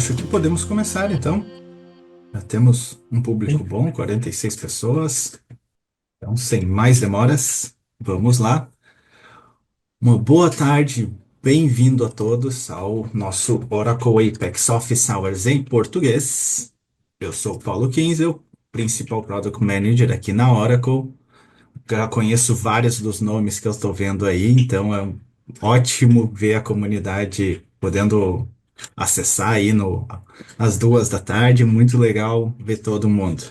acho que podemos começar então. Já temos um público bom, 46 pessoas. Então, sem mais demoras, vamos lá. Uma boa tarde, bem-vindo a todos ao nosso Oracle Apex Office Hours em português. Eu sou o Paulo Kinzel, Principal Product Manager aqui na Oracle. Já conheço vários dos nomes que eu estou vendo aí, então é ótimo ver a comunidade podendo acessar aí às 2 da tarde. Muito legal ver todo mundo.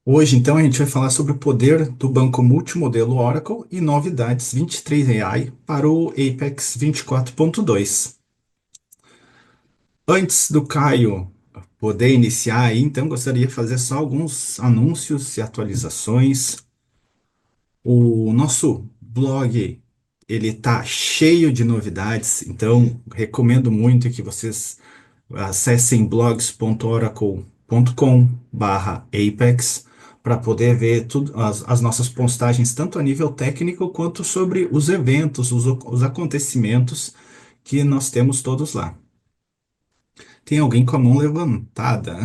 Hoje, então, a gente vai falar sobre o poder do banco multimodelo Oracle e novidades 23 AI para o Apex 24.2. Antes do Caio poder iniciar aí, então, gostaria de fazer só alguns anúncios e atualizações. O nosso blog, ele tá cheio de novidades, então recomendo muito que vocês acessem blogs.oracle.com/apex para poder ver tudo, as nossas postagens, tanto a nível técnico quanto sobre os eventos, os acontecimentos que nós temos todos lá. Tem alguém com a mão levantada?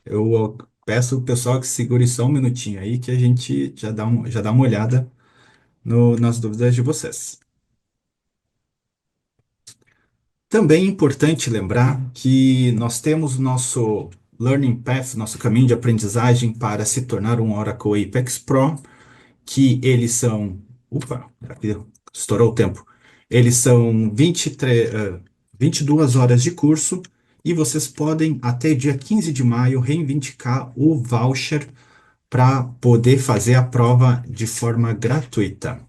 Eu peço o pessoal que segure só um minutinho aí que a gente já dá uma olhada nas dúvidas de vocês. Também é importante lembrar que nós temos o nosso Learning Path, nosso caminho de aprendizagem para se tornar um Oracle Apex Pro, que eles são. Opa, aqui estourou o tempo. Eles são 22 horas de curso e vocês podem, até dia 15 de maio, reivindicar o voucher para poder fazer a prova de forma gratuita.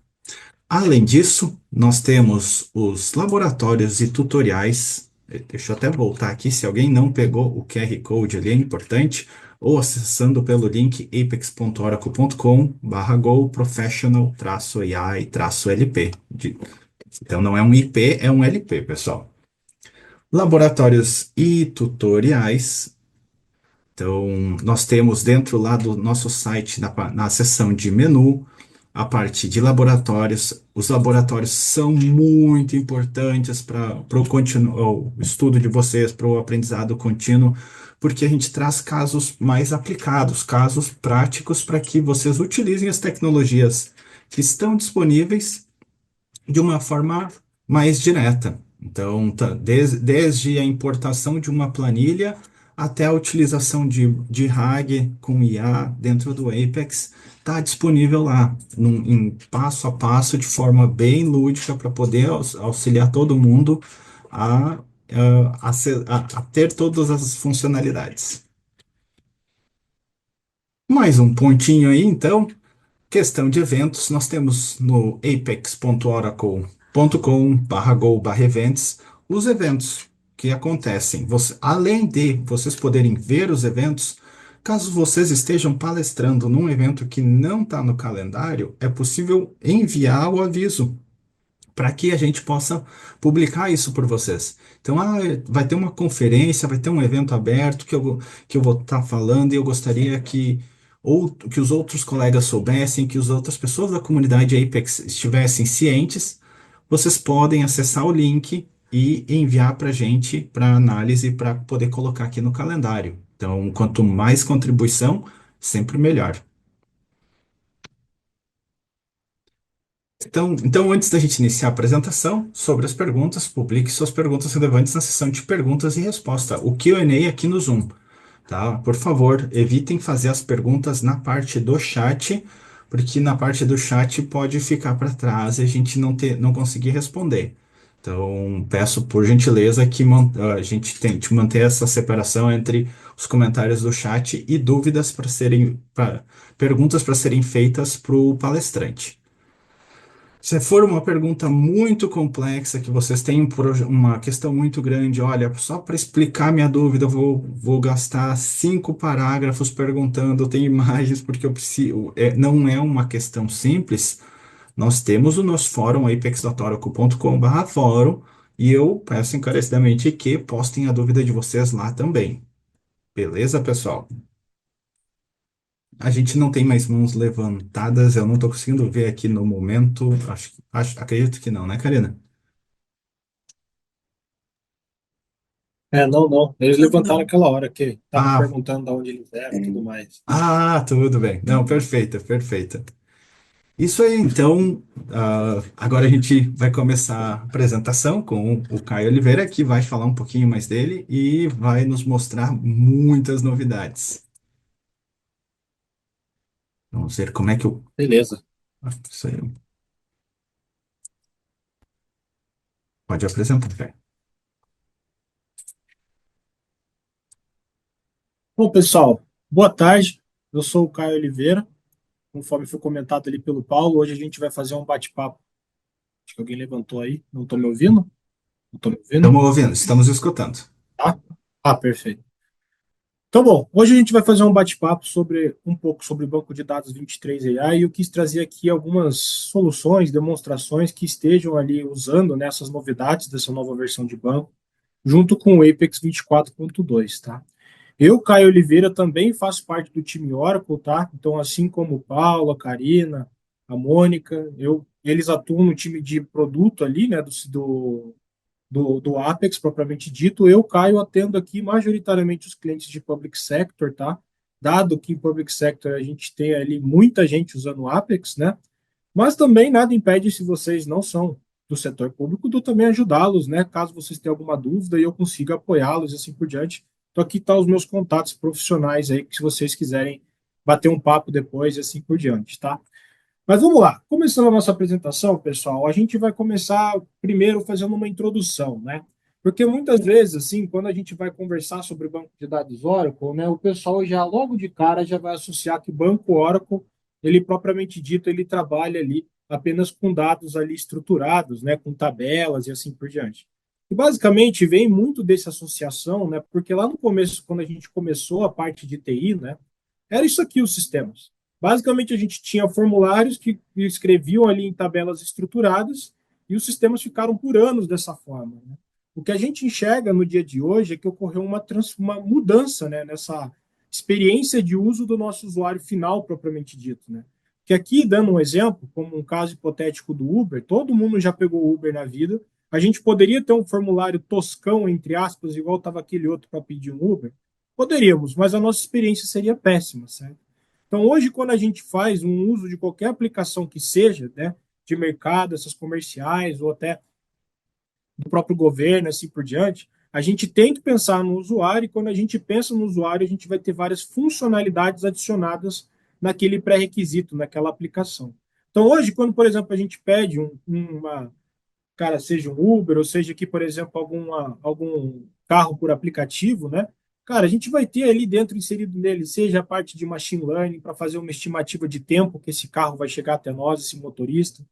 Além disso, nós temos os laboratórios e tutoriais. Deixa eu até voltar aqui, se alguém não pegou o QR Code ali, é importante, ou acessando pelo link apex.oracle.com/go professional-ai-lp. Então não é um IP, é um LP, pessoal. Laboratórios e tutoriais. Então, nós temos dentro lá do nosso site, na seção de menu, a parte de laboratórios. Os laboratórios são muito importantes para o estudo de vocês, para o aprendizado contínuo, porque a gente traz casos mais aplicados, casos práticos, para que vocês utilizem as tecnologias que estão disponíveis de uma forma mais direta. Então, desde a importação de uma planilha até a utilização de RAG com IA dentro do Apex, está disponível lá, em passo a passo, de forma bem lúdica, para poder auxiliar todo mundo a ter todas as funcionalidades. Mais um pontinho aí, então. Questão de eventos, nós temos no apex.oracle.com/go/eventos os eventos que acontecem. Além de vocês poderem ver os eventos, caso vocês estejam palestrando num evento que não está no calendário, é possível enviar o aviso para que a gente possa publicar isso por vocês. Então, vai ter uma conferência, vai ter um evento aberto que eu vou estar falando e eu gostaria que os outros colegas soubessem, que as outras pessoas da comunidade Apex estivessem cientes. Vocês podem acessar o link e enviar para a gente para análise para poder colocar aqui no calendário. Então, quanto mais contribuição, sempre melhor. Então, antes da gente iniciar a apresentação sobre as perguntas, publique suas perguntas relevantes na seção de perguntas e resposta, o Q&A aqui no Zoom, tá? Por favor, evitem fazer as perguntas na parte do chat, porque na parte do chat pode ficar para trás e a gente não conseguir responder. Então, peço por gentileza que a gente tente manter essa separação entre os comentários do chat e dúvidas perguntas para serem feitas para o palestrante. Se for uma pergunta muito complexa, que vocês têm uma questão muito grande, olha, só para explicar minha dúvida, eu vou gastar 5 parágrafos perguntando, eu tenho imagens, porque eu preciso. Não é uma questão simples. Nós temos o nosso fórum, apex.oracle.com/fórum, e eu peço encarecidamente que postem a dúvida de vocês lá também. Beleza, pessoal? A gente não tem mais mãos levantadas, eu não estou conseguindo ver aqui no momento. Acredito que não, né, Karina? Não, não. Eles levantaram aquela hora que estavam Ah, perguntando de onde eles eram e tudo mais. tudo bem. Não, perfeita, perfeita. Isso aí, então, agora a gente vai começar a apresentação com o Caio Oliveira, que vai falar um pouquinho mais dele e vai nos mostrar muitas novidades. Vamos ver como é que eu. Beleza. Isso aí. Pode apresentar, Caio. Bom, pessoal, boa tarde. Eu sou o Caio Oliveira, conforme foi comentado ali pelo Paulo. Hoje a gente vai fazer um bate-papo. Acho que alguém levantou aí. Não estou me ouvindo? Não estou me ouvindo? Estamos ouvindo, estamos escutando. Tá? Perfeito. Então, bom, hoje a gente vai fazer um bate-papo sobre um pouco sobre o banco de dados 23 AI e eu quis trazer aqui algumas soluções, demonstrações que estejam ali usando nessas novidades dessa nova versão de banco, junto com o Apex 24.2, tá? Eu, Caio Oliveira, também faço parte do time Oracle, tá? Então, assim como o Paulo, a Karina, a Mônica, eles atuam no time de produto ali, né, do Apex, propriamente dito. Eu, Caio, atendo aqui majoritariamente os clientes de public sector, tá? Dado que em public sector a gente tem ali muita gente usando o Apex, né? Mas também nada impede, se vocês não são do setor público, de eu também ajudá-los, né? Caso vocês tenham alguma dúvida e eu consiga apoiá-los e assim por diante. Então aqui estão os meus contatos profissionais aí, que se vocês quiserem bater um papo depois e assim por diante, tá? Mas vamos lá. Começando a nossa apresentação, pessoal, a gente vai começar primeiro fazendo uma introdução, né? Porque muitas vezes, assim, quando a gente vai conversar sobre o banco de dados Oracle, né, o pessoal já logo de cara já vai associar que o banco Oracle, ele propriamente dito, ele trabalha ali apenas com dados ali estruturados, né, com tabelas e assim por diante. E basicamente vem muito dessa associação, né, porque lá no começo, quando a gente começou a parte de TI, né, era isso aqui os sistemas. Basicamente, a gente tinha formulários que escreviam ali em tabelas estruturadas e os sistemas ficaram por anos dessa forma, né? O que a gente enxerga no dia de hoje é que ocorreu uma mudança, né, nessa experiência de uso do nosso usuário final, propriamente dito, né? Que aqui, dando um exemplo, como um caso hipotético do Uber, todo mundo já pegou o Uber na vida. A gente poderia ter um formulário toscão, entre aspas, igual estava aquele outro para pedir um Uber? Poderíamos, mas a nossa experiência seria péssima, certo? Então, hoje, quando a gente faz um uso de qualquer aplicação que seja, né, de mercado, essas comerciais, ou até do próprio governo, assim por diante, a gente tem que pensar no usuário, e quando a gente pensa no usuário, a gente vai ter várias funcionalidades adicionadas naquele pré-requisito, naquela aplicação. Então, hoje, quando, por exemplo, a gente pede uma, cara, seja um Uber, ou seja aqui, por exemplo, algum carro por aplicativo, né? Cara, a gente vai ter ali dentro inserido nele, seja a parte de machine learning para fazer uma estimativa de tempo que esse carro vai chegar até nós, esse motorista.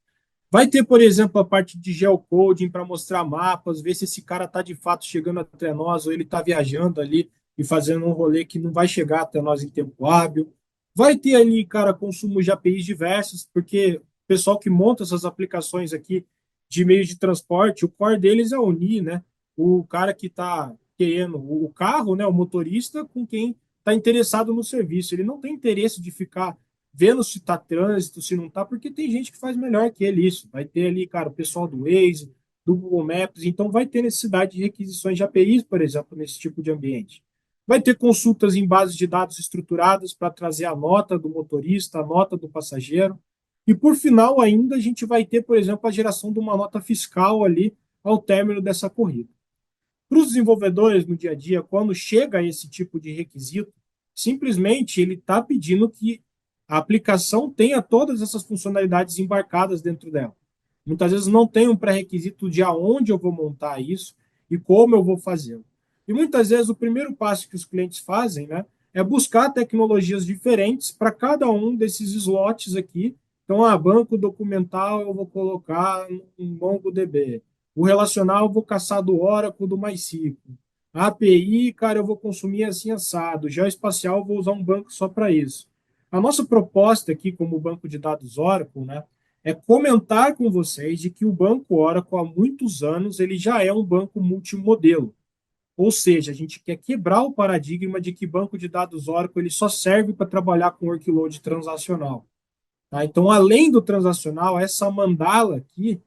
Vai ter, por exemplo, a parte de geocoding para mostrar mapas, ver se esse cara está de fato chegando até nós ou ele está viajando ali e fazendo um rolê que não vai chegar até nós em tempo hábil. Vai ter ali, cara, consumo de APIs diversos, porque o pessoal que monta essas aplicações aqui de meios de transporte, o core deles é unir, né? O cara que está querendo o carro, né? O motorista com quem está interessado no serviço. Ele não tem interesse de ficar vendo se está trânsito, se não está, porque tem gente que faz melhor que ele isso. Vai ter ali, cara, o pessoal do Waze, do Google Maps, então vai ter necessidade de requisições de APIs, por exemplo, nesse tipo de ambiente. Vai ter consultas em bases de dados estruturadas para trazer a nota do motorista, a nota do passageiro. E por final, ainda, a gente vai ter, por exemplo, a geração de uma nota fiscal ali ao término dessa corrida. Para os desenvolvedores no dia a dia, quando chega a esse tipo de requisito, simplesmente ele está pedindo que a aplicação tenha todas essas funcionalidades embarcadas dentro dela. Muitas vezes não tem um pré-requisito de aonde eu vou montar isso e como eu vou fazê-lo. E muitas vezes o primeiro passo que os clientes fazem, né, é buscar tecnologias diferentes para cada um desses slots aqui. Então, banco documental eu vou colocar um MongoDB. O relacional eu vou caçar do Oracle, do MySQL. A API, cara, eu vou consumir assim assado. Geoespacial, eu vou usar um banco só para isso. A nossa proposta aqui, como banco de dados Oracle, né, é comentar com vocês de que o banco Oracle, há muitos anos, ele já é um banco multimodelo. Ou seja, a gente quer quebrar o paradigma de que banco de dados Oracle ele só serve para trabalhar com workload transacional. Tá? Então, além do transacional, essa mandala aqui,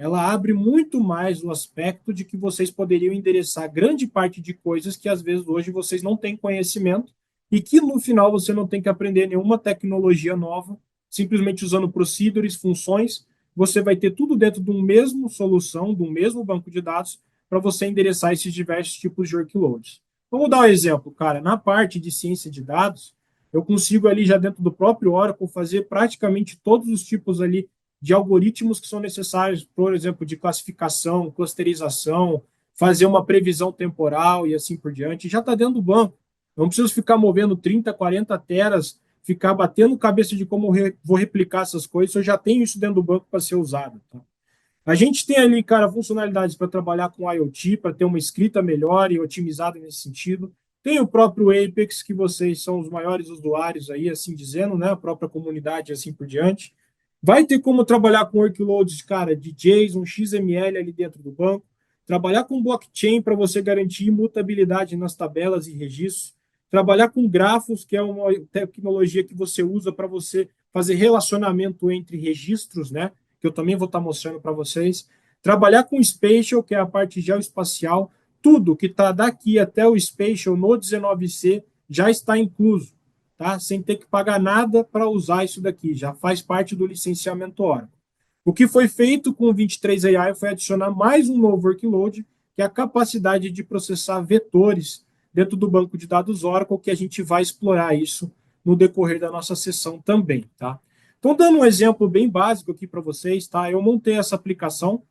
ela abre muito mais o aspecto de que vocês poderiam endereçar grande parte de coisas que às vezes hoje vocês não têm conhecimento e que no final você não tem que aprender nenhuma tecnologia nova, simplesmente usando procedures, funções, você vai ter tudo dentro de uma mesma solução, de um mesmo banco de dados, para você endereçar esses diversos tipos de workloads. Vamos dar um exemplo, cara. Na parte de ciência de dados, eu consigo ali já dentro do próprio Oracle fazer praticamente todos os tipos ali de algoritmos que são necessários, por exemplo, de classificação, clusterização, fazer uma previsão temporal e assim por diante. Já está dentro do banco. Eu não preciso ficar movendo 30, 40 teras, ficar batendo cabeça de como vou replicar essas coisas. Eu já tenho isso dentro do banco para ser usado. Tá? A gente tem ali, cara, funcionalidades para trabalhar com IoT, para ter uma escrita melhor e otimizada nesse sentido. Tem o próprio Apex, que vocês são os maiores usuários aí, assim dizendo, né? A própria comunidade e assim por diante. Vai ter como trabalhar com workloads, cara, de JSON, XML ali dentro do banco. Trabalhar com blockchain para você garantir imutabilidade nas tabelas e registros. Trabalhar com grafos, que é uma tecnologia que você usa para você fazer relacionamento entre registros, né? Que eu também vou estar mostrando para vocês. Trabalhar com Spatial, que é a parte geoespacial. Tudo que está daqui até o Spatial no 19C já está incluso, tá? Sem ter que pagar nada para usar isso daqui. Já faz parte do licenciamento Oracle. O que foi feito com o 23AI foi adicionar mais um novo workload, que é a capacidade de processar vetores dentro do banco de dados Oracle, que a gente vai explorar isso no decorrer da nossa sessão também, tá? Então, dando um exemplo bem básico aqui para vocês, tá? Eu montei essa aplicação,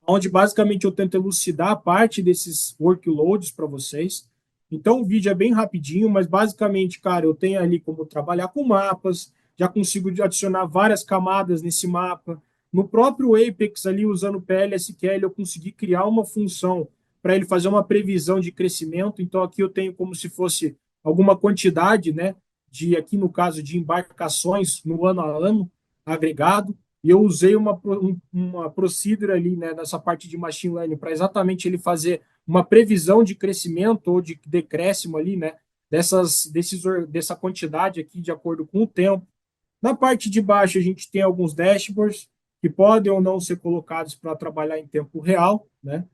onde basicamente eu tento elucidar parte desses workloads para vocês. Então, o vídeo é bem rapidinho, mas basicamente, cara, eu tenho ali como trabalhar com mapas, já consigo adicionar várias camadas nesse mapa. No próprio Apex, ali usando o PLSQL, eu consegui criar uma função para ele fazer uma previsão de crescimento. Então, aqui eu tenho como se fosse alguma quantidade, né? De aqui no caso de embarcações no ano a ano agregado. E eu usei uma procedure ali, né, nessa parte de machine learning, para exatamente ele fazer uma previsão de crescimento ou de decréscimo ali, né, dessa quantidade aqui de acordo com o tempo. Na parte de baixo, a gente tem alguns dashboards que podem ou não ser colocados para trabalhar em tempo real, né,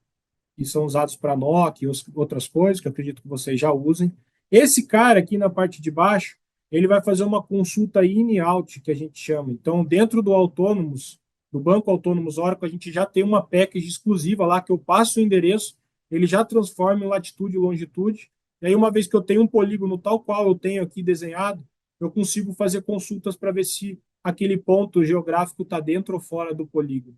que são usados para NOC e outras coisas, que eu acredito que vocês já usem. Esse cara aqui na parte de baixo, ele vai fazer uma consulta in e out, que a gente chama. Então, dentro do Autônomos, do Banco Autônomos Oracle, a gente já tem uma package exclusiva lá, que eu passo o endereço, ele já transforma em latitude e longitude. E aí, uma vez que eu tenho um polígono tal qual eu tenho aqui desenhado, eu consigo fazer consultas para ver se aquele ponto geográfico está dentro ou fora do polígono.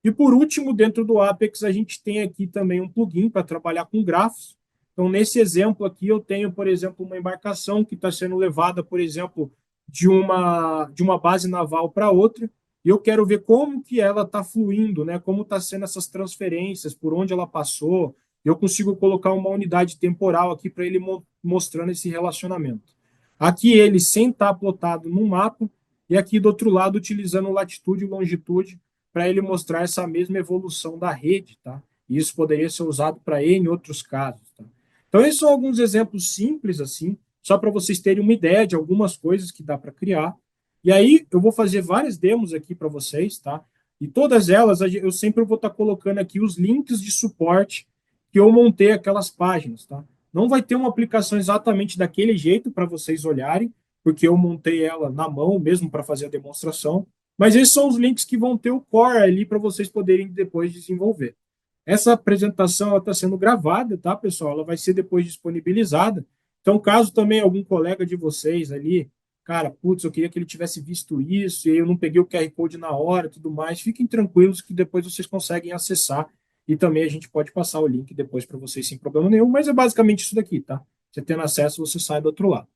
E por último, dentro do Apex, a gente tem aqui também um plugin para trabalhar com grafos. Então, nesse exemplo aqui, eu tenho, por exemplo, uma embarcação que está sendo levada, por exemplo, de uma base naval para outra, e eu quero ver como que ela está fluindo, né? Como está sendo essas transferências, por onde ela passou. Eu consigo colocar uma unidade temporal aqui para ele mostrando esse relacionamento. Aqui ele sem estar plotado no mapa, e aqui do outro lado utilizando latitude e longitude para ele mostrar essa mesma evolução da rede, tá? E isso poderia ser usado para N outros casos, tá? Então, esses são alguns exemplos simples, assim, só para vocês terem uma ideia de algumas coisas que dá para criar. E aí, eu vou fazer várias demos aqui para vocês, tá? E todas elas, eu sempre vou estar colocando aqui os links de suporte que eu montei aquelas páginas, tá? Não vai ter uma aplicação exatamente daquele jeito para vocês olharem, porque eu montei ela na mão mesmo para fazer a demonstração, mas esses são os links que vão ter o core ali para vocês poderem depois desenvolver. Essa apresentação está sendo gravada, tá, pessoal? Ela vai ser depois disponibilizada. Então, caso também algum colega de vocês ali, cara, putz, eu queria que ele tivesse visto isso e eu não peguei o QR Code na hora e tudo mais, fiquem tranquilos que depois vocês conseguem acessar e também a gente pode passar o link depois para vocês sem problema nenhum, mas é basicamente isso daqui, tá? Você tendo acesso, você sai do outro lado.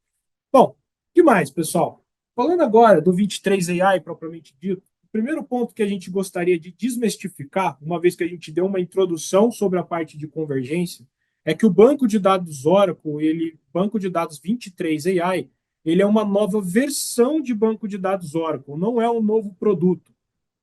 Bom, o que mais, pessoal? Falando agora do 23AI propriamente dito, o primeiro ponto que a gente gostaria de desmistificar, uma vez que a gente deu uma introdução sobre a parte de convergência, é que o banco de dados Oracle, banco de dados 23AI, ele é uma nova versão de banco de dados Oracle, não é um novo produto.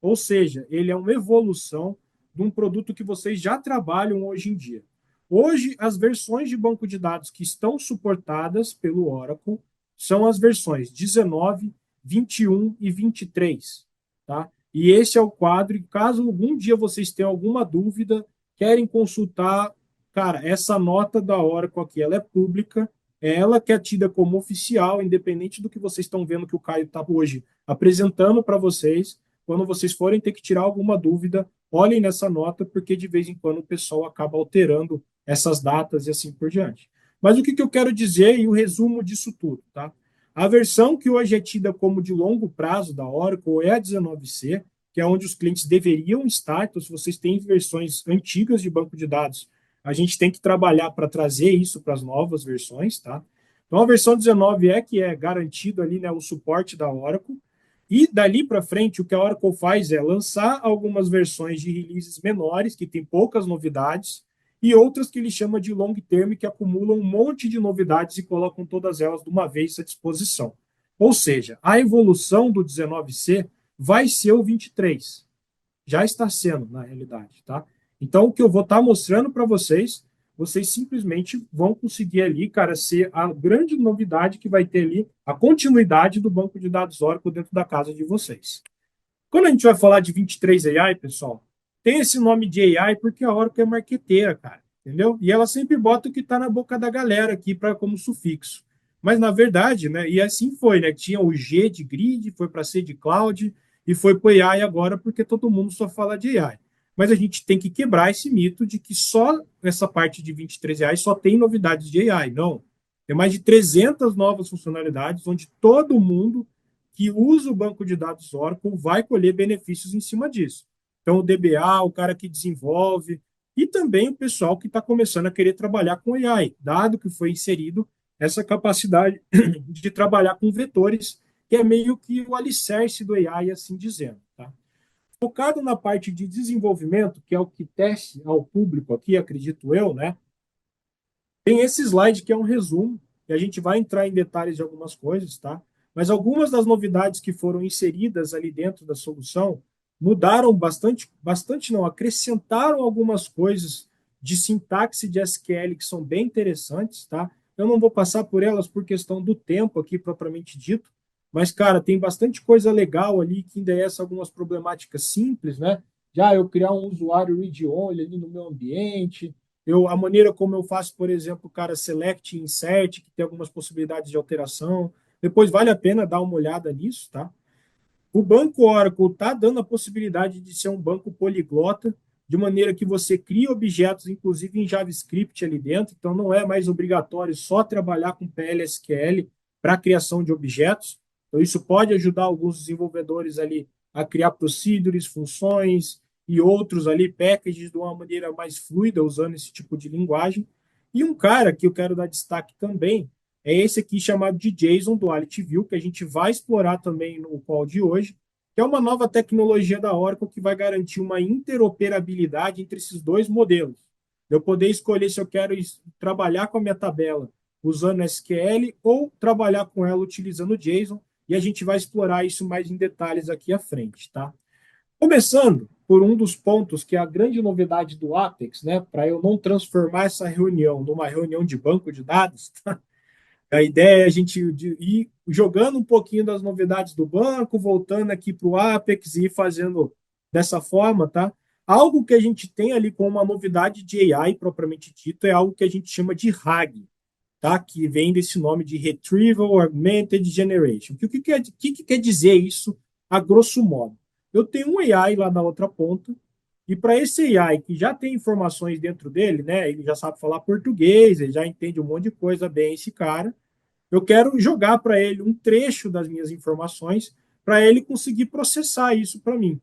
Ou seja, ele é uma evolução de um produto que vocês já trabalham hoje em dia. Hoje, as versões de banco de dados que estão suportadas pelo Oracle são as versões 19, 21 e 23, tá? E esse é o quadro. E caso algum dia vocês tenham alguma dúvida, querem consultar, cara, essa nota da Oracle aqui, ela é pública, é ela que é tida como oficial, independente do que vocês estão vendo que o Caio está hoje apresentando para vocês. Quando vocês forem ter que tirar alguma dúvida, olhem nessa nota, porque de vez em quando o pessoal acaba alterando essas datas e assim por diante. Mas o que eu quero dizer e o resumo disso tudo, tá? A versão que hoje é tida como de longo prazo da Oracle é a 19C, que é onde os clientes deveriam estar. Então, se vocês têm versões antigas de banco de dados, a gente tem que trabalhar para trazer isso para as novas versões, tá? Então, a versão 19 é que é garantido ali, né, o suporte da Oracle. E dali para frente, o que a Oracle faz é lançar algumas versões de releases menores, que tem poucas novidades, e outras que ele chama de long term, que acumulam um monte de novidades e colocam todas elas de uma vez à disposição. Ou seja, a evolução do 19C vai ser o 23. Já está sendo, na realidade, tá? Então, o que eu vou estar mostrando para vocês, vocês simplesmente vão conseguir ali, cara, ser a grande novidade que vai ter ali a continuidade do banco de dados Oracle dentro da casa de vocês. Quando a gente vai falar de 23 AI, pessoal, tem esse nome de AI porque a Oracle é marqueteira, cara, entendeu? E ela sempre bota o que está na boca da galera aqui para como sufixo. Mas na verdade, né? E assim foi, né? Tinha o G de grid, foi para C de cloud e foi para AI agora porque todo mundo só fala de AI. Mas a gente tem que quebrar esse mito de que só essa parte de 23 AI só tem novidades de AI. Não. Tem mais de 300 novas funcionalidades onde todo mundo que usa o banco de dados Oracle vai colher benefícios em cima disso. Então, o DBA, o cara que desenvolve, e também o pessoal que está começando a querer trabalhar com AI, dado que foi inserido essa capacidade de trabalhar com vetores, que é meio que o alicerce do AI, assim dizendo. Tá? Focado na parte de desenvolvimento, que é o que teste ao público aqui, acredito eu, né? Tem esse slide que é um resumo, e a gente vai entrar em detalhes de algumas coisas, tá? Mas algumas das novidades que foram inseridas ali dentro da solução mudaram bastante, bastante não, acrescentaram algumas coisas de sintaxe de SQL que são bem interessantes, tá? Eu não vou passar por elas por questão do tempo aqui propriamente dito, mas, cara, tem bastante coisa legal ali que endereça algumas problemáticas simples, né? Já eu criar um usuário read-only ali no meu ambiente, a maneira como eu faço, por exemplo, cara, select e insert, que tem algumas possibilidades de alteração. Depois vale a pena dar uma olhada nisso, tá? O banco Oracle está dando a possibilidade de ser um banco poliglota, de maneira que você cria objetos, inclusive em JavaScript ali dentro, então não é mais obrigatório só trabalhar com PLSQL para a criação de objetos. Então, isso pode ajudar alguns desenvolvedores ali a criar procedures, funções e outros ali, packages de uma maneira mais fluida, usando esse tipo de linguagem. E um cara que eu quero dar destaque também é esse aqui chamado de JSON Duality View, que a gente vai explorar também no call de hoje, que é uma nova tecnologia da Oracle que vai garantir uma interoperabilidade entre esses dois modelos. Eu poder escolher se eu quero trabalhar com a minha tabela usando SQL ou trabalhar com ela utilizando JSON, e a gente vai explorar isso mais em detalhes aqui à frente, tá? Começando por um dos pontos que é a grande novidade do Apex, né, para eu não transformar essa reunião numa reunião de banco de dados, tá? A ideia é a gente ir jogando um pouquinho das novidades do banco, voltando aqui para o Apex e ir fazendo dessa forma, tá? Algo que a gente tem ali como uma novidade de AI propriamente dito é algo que a gente chama de RAG, tá? Que vem desse nome de Retrieval Augmented Generation. O que quer dizer isso a grosso modo? Eu tenho um AI lá na outra ponta, e para esse AI que já tem informações dentro dele, né? Ele já sabe falar português, ele já entende um monte de coisa bem, esse cara. Eu quero jogar para ele um trecho das minhas informações para ele conseguir processar isso para mim.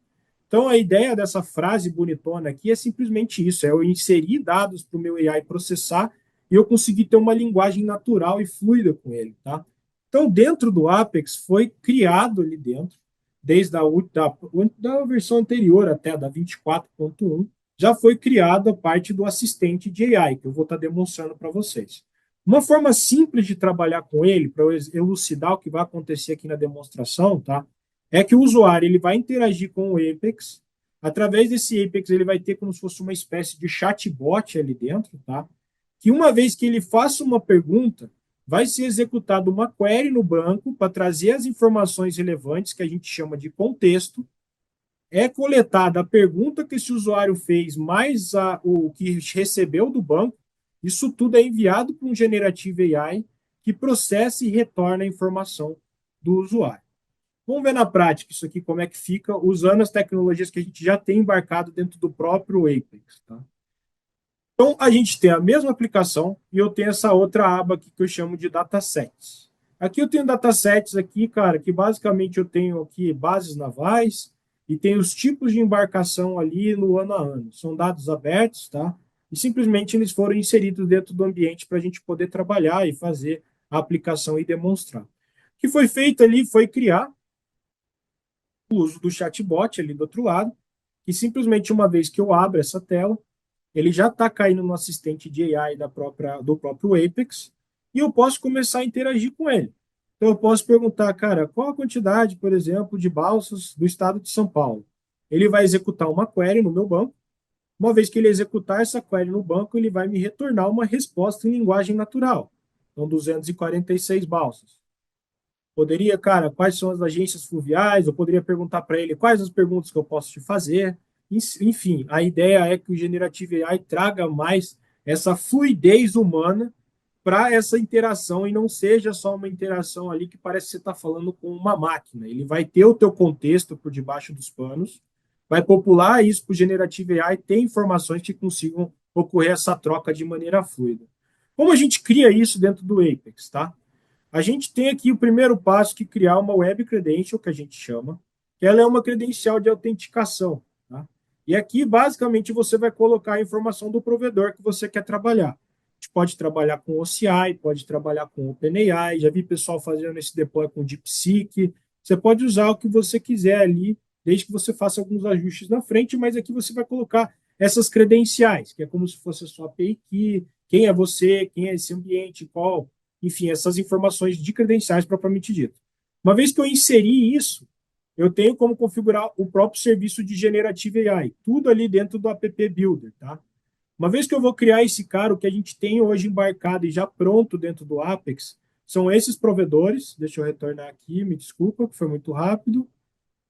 Então, a ideia dessa frase bonitona aqui é simplesmente isso: é eu inserir dados para o meu AI processar e eu conseguir ter uma linguagem natural e fluida com ele, tá? Então, dentro do Apex, foi criado ali dentro, desde da versão anterior até da 24.1, já foi criada a parte do assistente de AI, que eu vou estar demonstrando para vocês. Uma forma simples de trabalhar com ele, para elucidar o que vai acontecer aqui na demonstração, tá? É que o usuário ele vai interagir com o Apex. Através desse Apex, ele vai ter como se fosse uma espécie de chatbot ali dentro, tá? Que uma vez que ele faça uma pergunta, vai ser executada uma query no banco para trazer as informações relevantes, que a gente chama de contexto. é coletada a pergunta que esse usuário fez, mais o que recebeu do banco. Isso tudo é enviado para um Generative AI que processa e retorna a informação do usuário. Vamos ver na prática isso aqui, como é que fica, usando as tecnologias que a gente já tem embarcado dentro do próprio Apex. Tá? Então, a gente tem a mesma aplicação e eu tenho essa outra aba aqui que eu chamo de datasets. Aqui eu tenho datasets aqui, cara, que basicamente eu tenho aqui bases navais e tem os tipos de embarcação ali no ano a ano. São dados abertos, tá? E simplesmente eles foram inseridos dentro do ambiente para a gente poder trabalhar e fazer a aplicação e demonstrar. O que foi feito ali foi criar o uso do chatbot ali do outro lado, que simplesmente uma vez que eu abro essa tela, ele já está caindo no assistente de AI do próprio Apex e eu posso começar a interagir com ele. Então eu posso perguntar, cara, qual a quantidade, por exemplo, de balsas do estado de São Paulo? Ele vai executar uma query no meu banco. Uma vez que ele executar essa query no banco, ele vai me retornar uma resposta em linguagem natural. Então, 246 balsas. Poderia, cara, quais são as agências fluviais? Eu poderia perguntar para ele quais as perguntas que eu posso te fazer. Enfim, a ideia é que o Generative AI traga mais essa fluidez humana para essa interação e não seja só uma interação ali que parece que você está falando com uma máquina. Ele vai ter o teu contexto por debaixo dos panos, vai popular isso para o Generative AI, ter informações que consigam ocorrer essa troca de maneira fluida. Como a gente cria isso dentro do Apex, tá? A gente tem aqui o primeiro passo que é criar uma web credential, que a gente chama, que ela é uma credencial de autenticação. Tá? E aqui, basicamente, você vai colocar a informação do provedor que você quer trabalhar. A gente pode trabalhar com OCI, pode trabalhar com OpenAI, já vi pessoal fazendo esse deploy com DeepSeek. Você pode usar o que você quiser ali, desde que você faça alguns ajustes na frente, mas aqui você vai colocar essas credenciais, que é como se fosse a sua API key, quem é você, quem é esse ambiente, qual enfim, essas informações de credenciais propriamente dito. Uma vez que eu inseri isso, eu tenho como configurar o próprio serviço de Generative AI, tudo ali dentro do App Builder, tá? Uma vez que eu vou criar esse cara, o que a gente tem hoje embarcado e já pronto dentro do Apex, são esses provedores. Deixa eu retornar aqui, me desculpa, que foi muito rápido.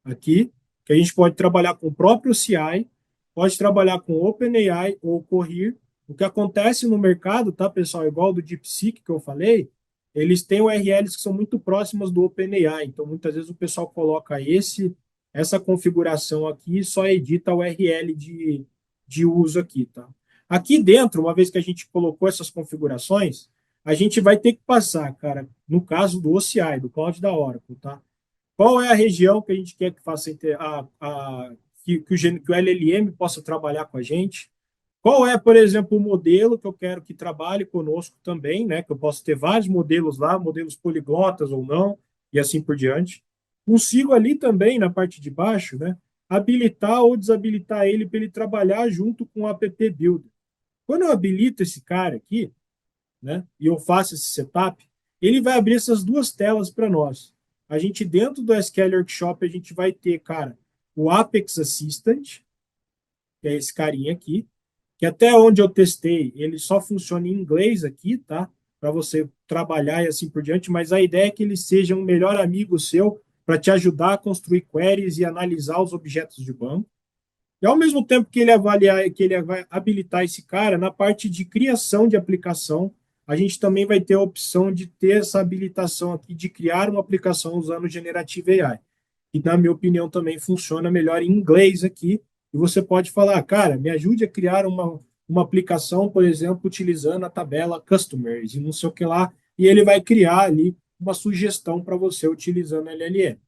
Aqui, que a gente pode trabalhar com o próprio CI, pode trabalhar com OpenAI ou Cohere. O que acontece no mercado, tá, pessoal? Igual do DeepSeek que eu falei, eles têm URLs que são muito próximas do OpenAI. Então, muitas vezes o pessoal coloca essa configuração aqui e só edita a URL de uso aqui, tá? Aqui dentro, uma vez que a gente colocou essas configurações, a gente vai ter que passar, cara, no caso do OCI, do Cloud da Oracle, tá? Qual é a região que a gente quer que faça que o LLM possa trabalhar com a gente? Qual é, por exemplo, o modelo que eu quero que trabalhe conosco também, né? Que eu posso ter vários modelos lá, modelos poliglotas ou não, e assim por diante. Consigo ali também, na parte de baixo, né? Habilitar ou desabilitar ele para ele trabalhar junto com o App Builder. Quando eu habilito esse cara aqui, né? E eu faço esse setup, ele vai abrir essas duas telas para nós. A gente, dentro do SQL Workshop, a gente vai ter, cara, o Apex Assistant, que é esse carinha aqui, que até onde eu testei, ele só funciona em inglês aqui, tá? Para você trabalhar e assim por diante, mas a ideia é que ele seja um melhor amigo seu para te ajudar a construir queries e analisar os objetos de banco. E ao mesmo tempo que ele vai habilitar esse cara, na parte de criação de aplicação, a gente também vai ter a opção de ter essa habilitação aqui de criar uma aplicação usando o Generative AI. E, na minha opinião, também funciona melhor em inglês aqui. E você pode falar, cara, me ajude a criar uma aplicação, por exemplo, utilizando a tabela Customers e não sei o que lá. E ele vai criar ali uma sugestão para você utilizando LLM.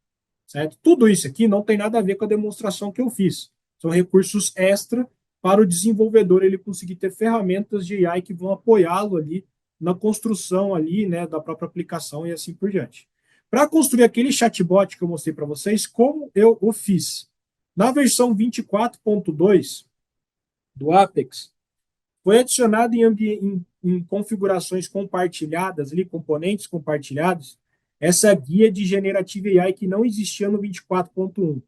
Certo? Tudo isso aqui não tem nada a ver com a demonstração que eu fiz. São recursos extra para o desenvolvedor ele conseguir ter ferramentas de AI que vão apoiá-lo ali na construção ali, né, da própria aplicação e assim por diante. Para construir aquele chatbot que eu mostrei para vocês, como eu o fiz? Na versão 24.2 do Apex, foi adicionado em configurações compartilhadas, ali, componentes compartilhados, essa guia de Generative AI que não existia no 24.1.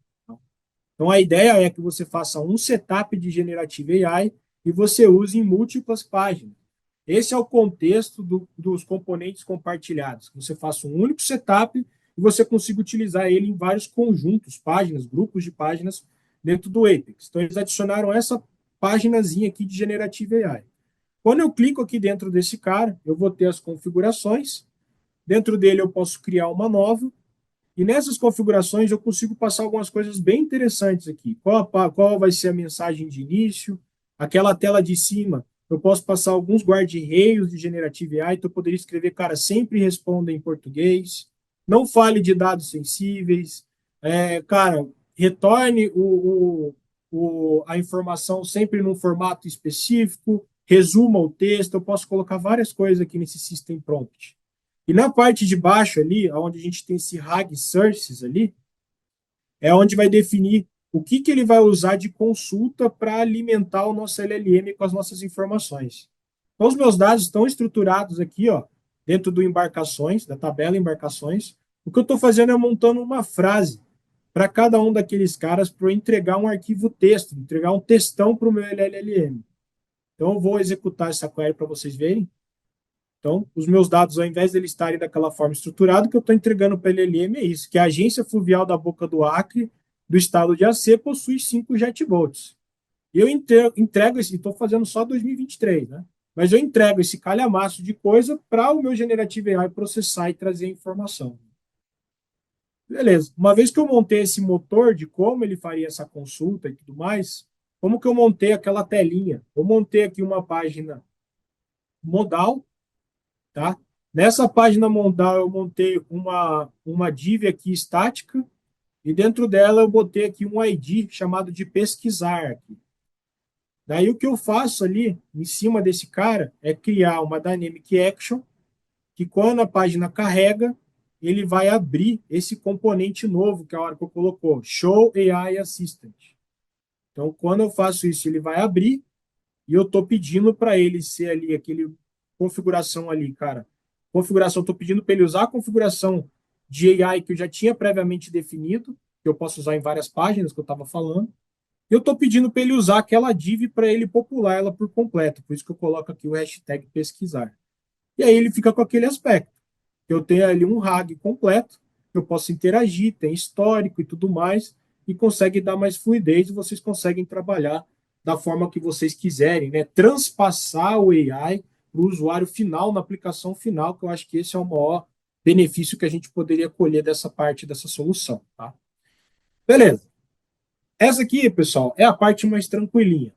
Então, a ideia é que você faça um setup de Generative AI e você use em múltiplas páginas. Esse é o contexto dos componentes compartilhados. Você faça um único setup e você consiga utilizar ele em vários conjuntos, páginas, grupos de páginas, dentro do Apex. Então, eles adicionaram essa paginazinha aqui de Generative AI. Quando eu clico aqui dentro desse cara, eu vou ter as configurações. Dentro dele, eu posso criar uma nova. E nessas configurações, eu consigo passar algumas coisas bem interessantes aqui. Qual vai ser a mensagem de início? Aquela tela de cima, eu posso passar alguns guarda-reios de Generative AI. Então, eu poderia escrever, cara, sempre responda em português. Não fale de dados sensíveis. Cara, retorne a informação sempre num formato específico. Resuma o texto. Eu posso colocar várias coisas aqui nesse System Prompt. E na parte de baixo ali, onde a gente tem esse RAG Sources ali, é onde vai definir o que ele vai usar de consulta para alimentar o nosso LLM com as nossas informações. Então, os meus dados estão estruturados aqui, ó, dentro do embarcações, da tabela embarcações. O que eu estou fazendo é montando uma frase para cada um daqueles caras para eu entregar um arquivo texto, entregar um textão para o meu LLM. Então, eu vou executar essa query para vocês verem. Então, os meus dados, ao invés de eles estarem daquela forma estruturada, o que eu estou entregando para a LLM é isso, que a Agência Fluvial da Boca do Acre, do estado de AC, possui 5 jetboats. E eu entrego esse, estou fazendo só 2023, né? Mas eu entrego esse calhamaço de coisa para o meu Generative AI processar e trazer informação. Beleza. Uma vez que eu montei esse motor de como ele faria essa consulta e tudo mais, como que eu montei aquela telinha? Eu montei aqui uma página modal, tá? Nessa página modal eu montei uma div aqui estática e dentro dela eu botei aqui um ID chamado de pesquisar aqui. Daí o que eu faço ali em cima desse cara é criar uma dynamic action que quando a página carrega, ele vai abrir esse componente novo que é a hora que eu colocou, Show AI Assistant. Então, quando eu faço isso, ele vai abrir e eu estou pedindo para ele ser ali aquele configuração ali, cara. Configuração, estou pedindo para ele usar a configuração de AI que eu já tinha previamente definido, que eu posso usar em várias páginas que eu estava falando. E eu estou pedindo para ele usar aquela div para ele popular ela por completo. Por isso que eu coloco aqui o hashtag pesquisar. E aí ele fica com aquele aspecto. Eu tenho ali um RAG completo, eu posso interagir, tem histórico e tudo mais, e consegue dar mais fluidez e vocês conseguem trabalhar da forma que vocês quiserem, né? Transpassar o AI para o usuário final, na aplicação final, que eu acho que esse é o maior benefício que a gente poderia colher dessa parte dessa solução, tá? Beleza. Essa aqui, pessoal, é a parte mais tranquilinha,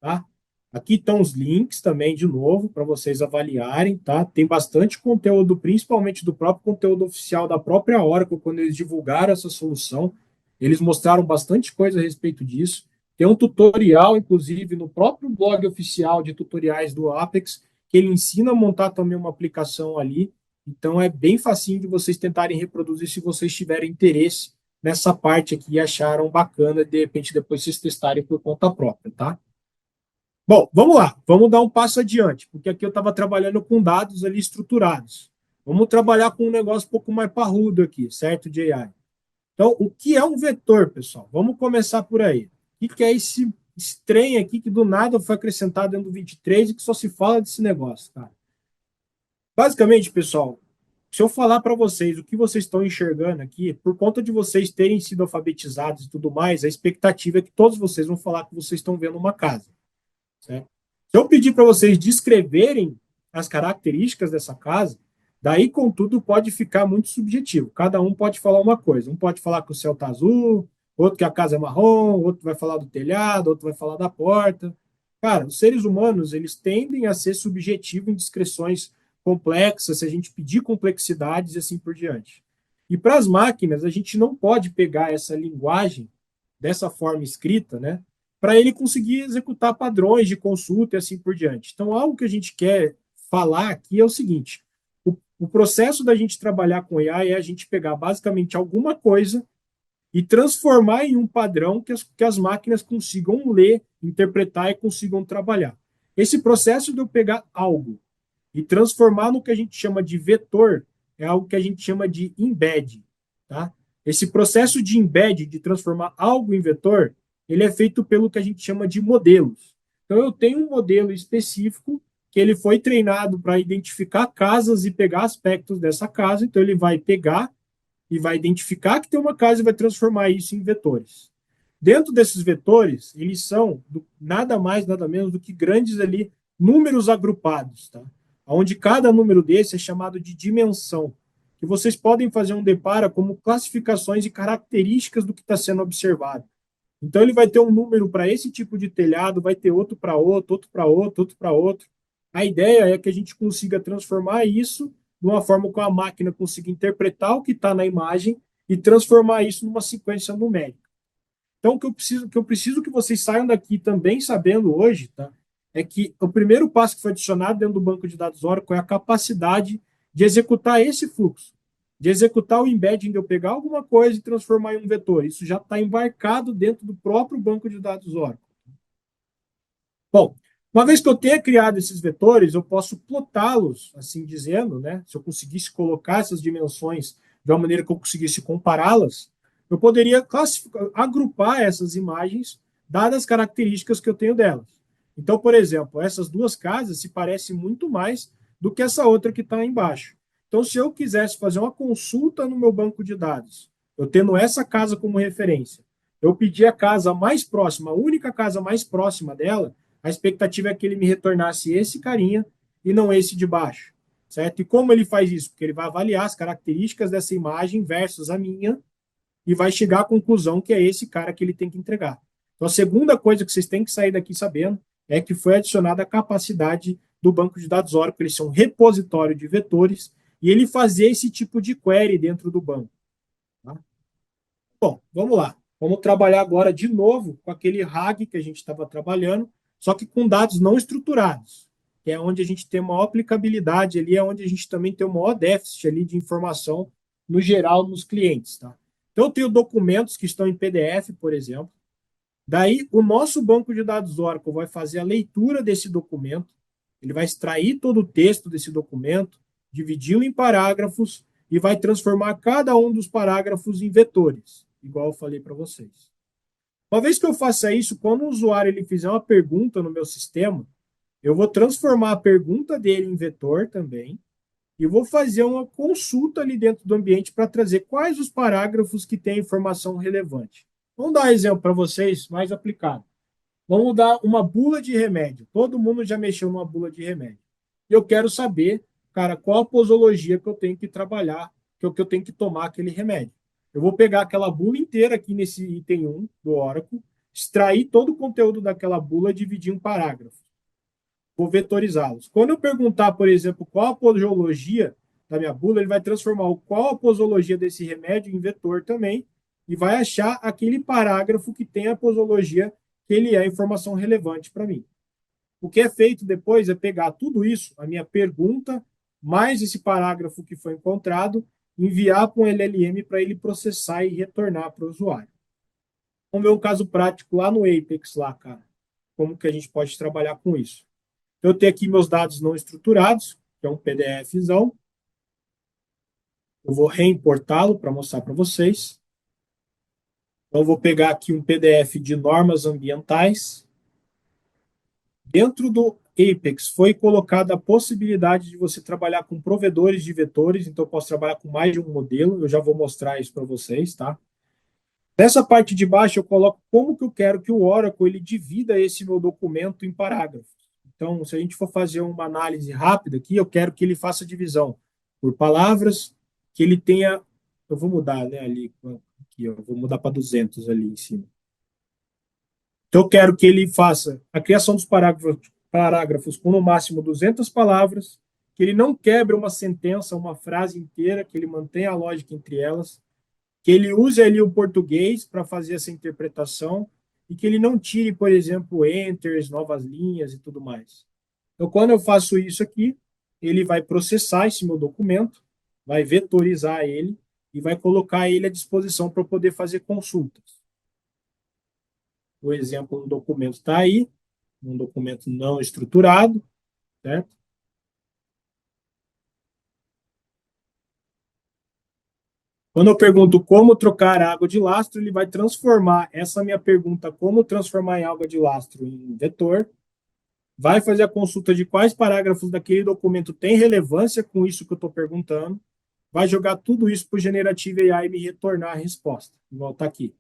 tá? Aqui estão os links também, de novo, para vocês avaliarem, tá? Tem bastante conteúdo, principalmente do próprio conteúdo oficial da própria Oracle, quando eles divulgaram essa solução. Eles mostraram bastante coisa a respeito disso. Tem um tutorial, inclusive, no próprio blog oficial de tutoriais do Apex, que ele ensina a montar também uma aplicação ali. Então, é bem facinho de vocês tentarem reproduzir se vocês tiverem interesse nessa parte aqui e acharam bacana, de repente, depois vocês testarem por conta própria, tá? Bom, vamos lá, vamos dar um passo adiante, porque aqui eu estava trabalhando com dados ali estruturados. Vamos trabalhar com um negócio um pouco mais parrudo aqui, certo, de AI? Então, o que é um vetor, pessoal? Vamos começar por aí. O que é esse trem aqui que do nada foi acrescentado dentro do 23 e que só se fala desse negócio, cara? Basicamente, pessoal, se eu falar para vocês o que vocês estão enxergando aqui, por conta de vocês terem sido alfabetizados e tudo mais, a expectativa é que todos vocês vão falar que vocês estão vendo uma casa. Certo? Se eu pedir para vocês descreverem as características dessa casa, daí, contudo, pode ficar muito subjetivo. Cada um pode falar uma coisa. Um pode falar que o céu está azul, outro que a casa é marrom, outro vai falar do telhado, outro vai falar da porta. Cara, os seres humanos, eles tendem a ser subjetivos em descrições complexas, se a gente pedir complexidades e assim por diante. E para as máquinas, a gente não pode pegar essa linguagem dessa forma escrita, né, para ele conseguir executar padrões de consulta e assim por diante. Então, algo que a gente quer falar aqui é o seguinte: o processo da gente trabalhar com AI é a gente pegar basicamente alguma coisa e transformar em um padrão que as máquinas consigam ler, interpretar e consigam trabalhar. Esse processo de eu pegar algo e transformar no que a gente chama de vetor é algo que a gente chama de embed, tá? Esse processo de embed, de transformar algo em vetor, ele é feito pelo que a gente chama de modelos. Então, eu tenho um modelo específico que ele foi treinado para identificar casas e pegar aspectos dessa casa. Então, ele vai pegar e vai identificar que tem uma casa e vai transformar isso em vetores. Dentro desses vetores, eles são nada mais, nada menos do que grandes ali números agrupados, tá? Onde cada número desse é chamado de dimensão, que vocês podem fazer um depara como classificações e características do que está sendo observado. Então, ele vai ter um número para esse tipo de telhado, vai ter outro para outro, outro para outro, outro para outro. A ideia é que a gente consiga transformar isso de uma forma que a máquina consiga interpretar o que está na imagem e transformar isso numa sequência numérica. Então, o que eu preciso que vocês saiam daqui também sabendo hoje, tá? É que o primeiro passo que foi adicionado dentro do banco de dados Oracle é a capacidade de executar esse fluxo, de executar o embedding, de eu pegar alguma coisa e transformar em um vetor. Isso já está embarcado dentro do próprio banco de dados Oracle. Bom, uma vez que eu tenha criado esses vetores, eu posso plotá-los, assim dizendo, né? Se eu conseguisse colocar essas dimensões de uma maneira que eu conseguisse compará-las, eu poderia agrupar essas imagens, dadas as características que eu tenho delas. Então, por exemplo, essas duas casas se parecem muito mais do que essa outra que está embaixo. Então, se eu quisesse fazer uma consulta no meu banco de dados, eu tendo essa casa como referência, eu pedi a casa mais próxima, a única casa mais próxima dela, a expectativa é que ele me retornasse esse carinha e não esse de baixo, certo? E como ele faz isso? Porque ele vai avaliar as características dessa imagem versus a minha e vai chegar à conclusão que é esse cara que ele tem que entregar. Então, a segunda coisa que vocês têm que sair daqui sabendo é que foi adicionada a capacidade do banco de dados Oracle, ele ser um repositório de vetores e ele fazer esse tipo de query dentro do banco. Tá? Bom, vamos lá. Vamos trabalhar agora de novo com aquele RAG que a gente estava trabalhando, só que com dados não estruturados, que é onde a gente tem maior aplicabilidade ali, é onde a gente também tem o maior déficit ali de informação no geral nos clientes, tá? Então, eu tenho documentos que estão em PDF, por exemplo. Daí, o nosso banco de dados Oracle vai fazer a leitura desse documento, ele vai extrair todo o texto desse documento, dividi-lo em parágrafos e vai transformar cada um dos parágrafos em vetores, igual eu falei para vocês. Uma vez que eu faça isso, quando o usuário ele fizer uma pergunta no meu sistema, eu vou transformar a pergunta dele em vetor também e vou fazer uma consulta ali dentro do ambiente para trazer quais os parágrafos que têm informação relevante. Vamos dar um exemplo para vocês mais aplicado. Vamos dar uma bula de remédio. Todo mundo já mexeu numa bula de remédio. Eu quero saber, cara, qual a posologia que eu tenho que trabalhar, que eu tenho que tomar aquele remédio. Eu vou pegar aquela bula inteira aqui nesse item 1 do Oracle, extrair todo o conteúdo daquela bula e dividir em parágrafos. Vou vetorizá-los. Quando eu perguntar, por exemplo, qual a posologia da minha bula, ele vai transformar qual a posologia desse remédio em vetor também e vai achar aquele parágrafo que tem a posologia que ele é a informação relevante para mim. O que é feito depois é pegar tudo isso, a minha pergunta, mais esse parágrafo que foi encontrado, enviar para um LLM para ele processar e retornar para o usuário. Vamos ver um caso prático lá no Apex, lá, cara. Como que a gente pode trabalhar com isso? Eu tenho aqui meus dados não estruturados, que é um PDFzão. Eu vou reimportá-lo para mostrar para vocês. Então, eu vou pegar aqui um PDF de normas ambientais. Dentro do Apex foi colocada a possibilidade de você trabalhar com provedores de vetores, então eu posso trabalhar com mais de um modelo, eu já vou mostrar isso para vocês, tá? Nessa parte de baixo eu coloco como que eu quero que o Oracle ele divida esse meu documento em parágrafos. Então, se a gente for fazer uma análise rápida aqui, eu quero que ele faça divisão por palavras, que ele tenha, eu vou mudar, né, ali, aqui, eu vou mudar para 200 ali em cima. Então, eu quero que ele faça a criação dos parágrafos com no máximo 200 palavras, que ele não quebre uma sentença, uma frase inteira, que ele mantenha a lógica entre elas, que ele use ali o português para fazer essa interpretação e que ele não tire, por exemplo, enters, novas linhas e tudo mais. Então, quando eu faço isso aqui, ele vai processar esse meu documento, vai vetorizar ele e vai colocar ele à disposição para poder fazer consultas. O exemplo do documento está aí, um documento não estruturado, certo? Quando eu pergunto como trocar água de lastro, ele vai transformar essa minha pergunta, como transformar em água de lastro, em vetor, vai fazer a consulta de quais parágrafos daquele documento tem relevância com isso que eu estou perguntando, vai jogar tudo isso para o Generative AI e me retornar a resposta, igual está aqui.